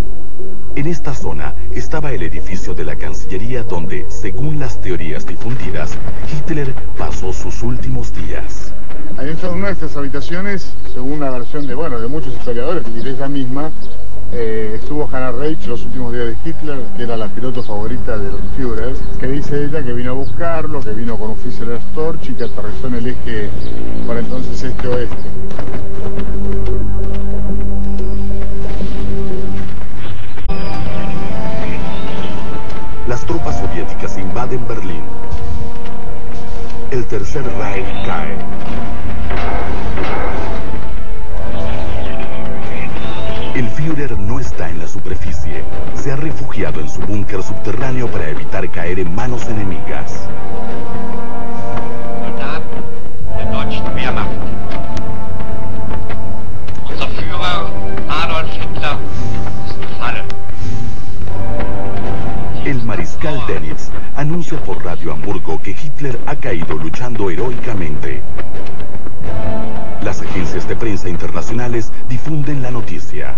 En esta zona estaba el edificio de la Cancillería donde, según las teorías difundidas, Hitler pasó sus últimos días. Adentro de una de estas habitaciones, según la versión de muchos historiadores, y de ella misma, estuvo Hannah Reitsch los últimos días de Hitler, que era la piloto favorita del Führer, que dice ella que vino a buscarlo, que vino con un Führer Storch y que aterrizó en el eje, por entonces este-oeste. Las tropas soviéticas invaden Berlín. El Tercer Reich cae. El Führer no está en la superficie. Se ha refugiado en su búnker subterráneo para evitar caer en manos enemigas. Der deutschen Wehrmacht. Unser Führer Adolf Hitler ist gefallen. El mariscal Dönitz anuncia por Radio Hamburgo que Hitler ha caído luchando heroicamente. Las agencias de prensa internacionales difunden la noticia.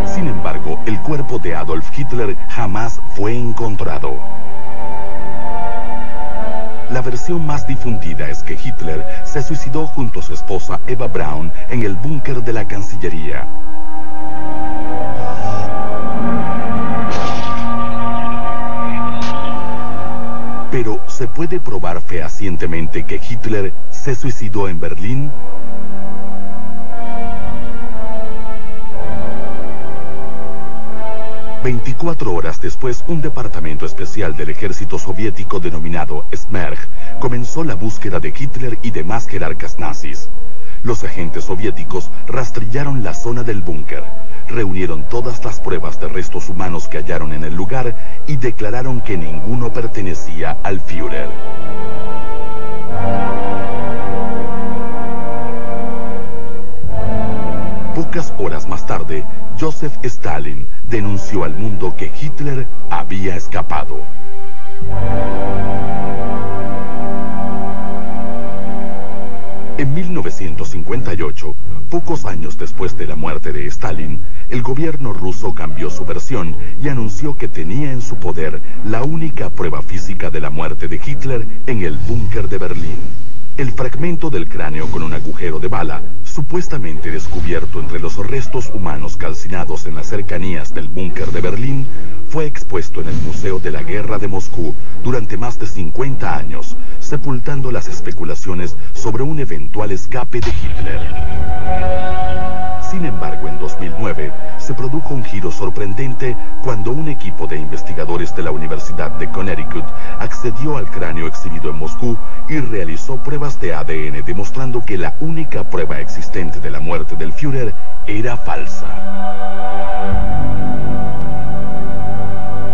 Sin embargo, el cuerpo de Adolf Hitler jamás fue encontrado. La versión más difundida es que Hitler se suicidó junto a su esposa Eva Braun en el búnker de la Cancillería. Pero, ¿se puede probar fehacientemente que Hitler se suicidó en Berlín? ...24 horas después, un departamento especial del ejército soviético denominado Smerch comenzó la búsqueda de Hitler y demás jerarcas nazis. Los agentes soviéticos rastrillaron la zona del búnker, reunieron todas las pruebas de restos humanos que hallaron en el lugar y declararon que ninguno pertenecía al Führer. Pocas horas más tarde, Joseph Stalin denunció al mundo que Hitler había escapado. En 1958, pocos años después de la muerte de Stalin, el gobierno ruso cambió su versión y anunció que tenía en su poder la única prueba física de la muerte de Hitler en el búnker de Berlín. El fragmento del cráneo con un agujero de bala, supuestamente descubierto entre los restos humanos calcinados en las cercanías del búnker de Berlín, fue expuesto en el Museo de la Guerra de Moscú durante más de 50 años, sepultando las especulaciones sobre un eventual escape de Hitler. Sin embargo, en 2009 se produjo un giro sorprendente cuando un equipo de investigadores de la Universidad de Connecticut accedió al cráneo exhibido en Moscú y realizó pruebas de ADN demostrando que la única prueba existente de la muerte del Führer era falsa.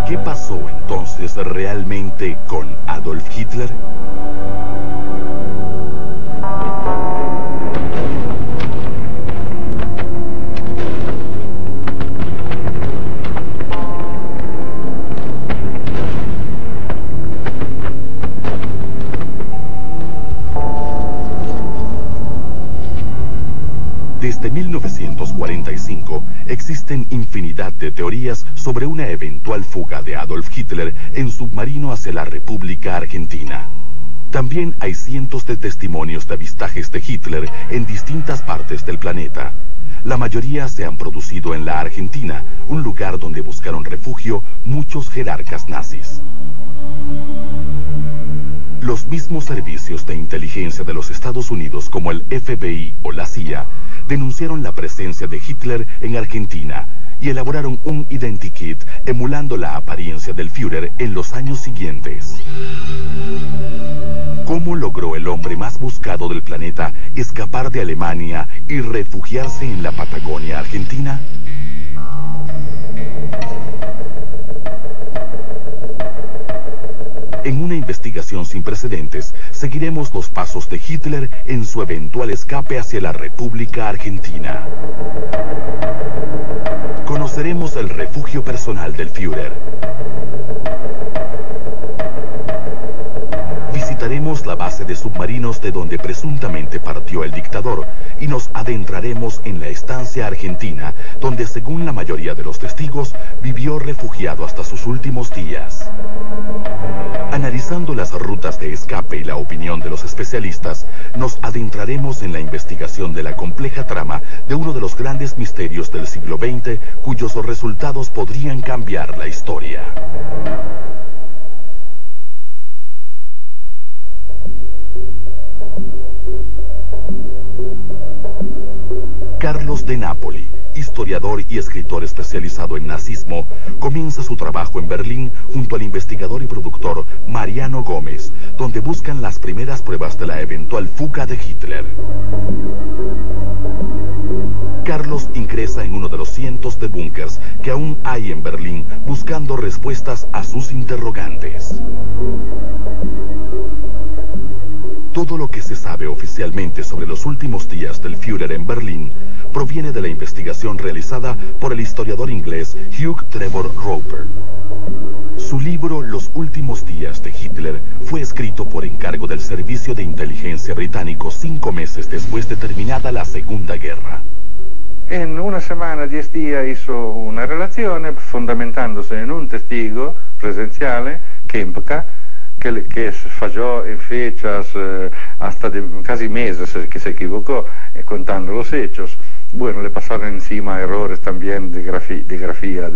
¿Qué pasó entonces realmente con Adolf Hitler? Desde 1945 existen infinidad de teorías sobre una eventual fuga de Adolf Hitler en submarino hacia la República Argentina. También hay cientos de testimonios de avistajes de Hitler en distintas partes del planeta. La mayoría se han producido en la Argentina, un lugar donde buscaron refugio muchos jerarcas nazis. Los mismos servicios de inteligencia de los Estados Unidos, como el FBI o la CIA, denunciaron la presencia de Hitler en Argentina y elaboraron un identikit emulando la apariencia del Führer en los años siguientes. ¿Cómo logró logró el hombre más buscado del planeta escapar de Alemania y refugiarse en la Patagonia Argentina? En una investigación sin precedentes, seguiremos los pasos de Hitler en su eventual escape hacia la República Argentina. Conoceremos el refugio personal del Führer. Visitaremos la base de submarinos de donde presuntamente partió el dictador y nos adentraremos en la estancia argentina, donde según la mayoría de los testigos, vivió refugiado hasta sus últimos días. Analizando las rutas de escape y la opinión de los especialistas, nos adentraremos en la investigación de la compleja trama de uno de los grandes misterios del siglo XX, cuyos resultados podrían cambiar la historia. Carlos de Napoli, historiador y escritor especializado en nazismo, comienza su trabajo en Berlín junto al investigador y productor Mariano Gómez, donde buscan las primeras pruebas de la eventual fuga de Hitler. Carlos ingresa en uno de los cientos de búnkers que aún hay en Berlín, buscando respuestas a sus interrogantes. Todo lo que se sabe oficialmente sobre los últimos días del Führer en Berlín proviene de la investigación realizada por el historiador inglés Hugh Trevor Roper. Su libro Los últimos días de Hitler fue escrito por encargo del Servicio de Inteligencia británico 5 meses después de terminada la Segunda Guerra. En una semana, 10 días, hizo una relazione fundamentándose en un testigo presenciale, Kempka, que falló en fechas hasta de casi meses que se equivocó contando los hechos. Bueno, le pasaron encima errores también de grafía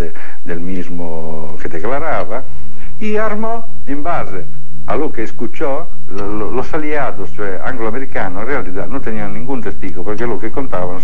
del mismo que declaraba, y armó en base a lo que escuchó los aliados, cioè angloamericanos, en realidad no tenían ningún testigo porque lo que contaban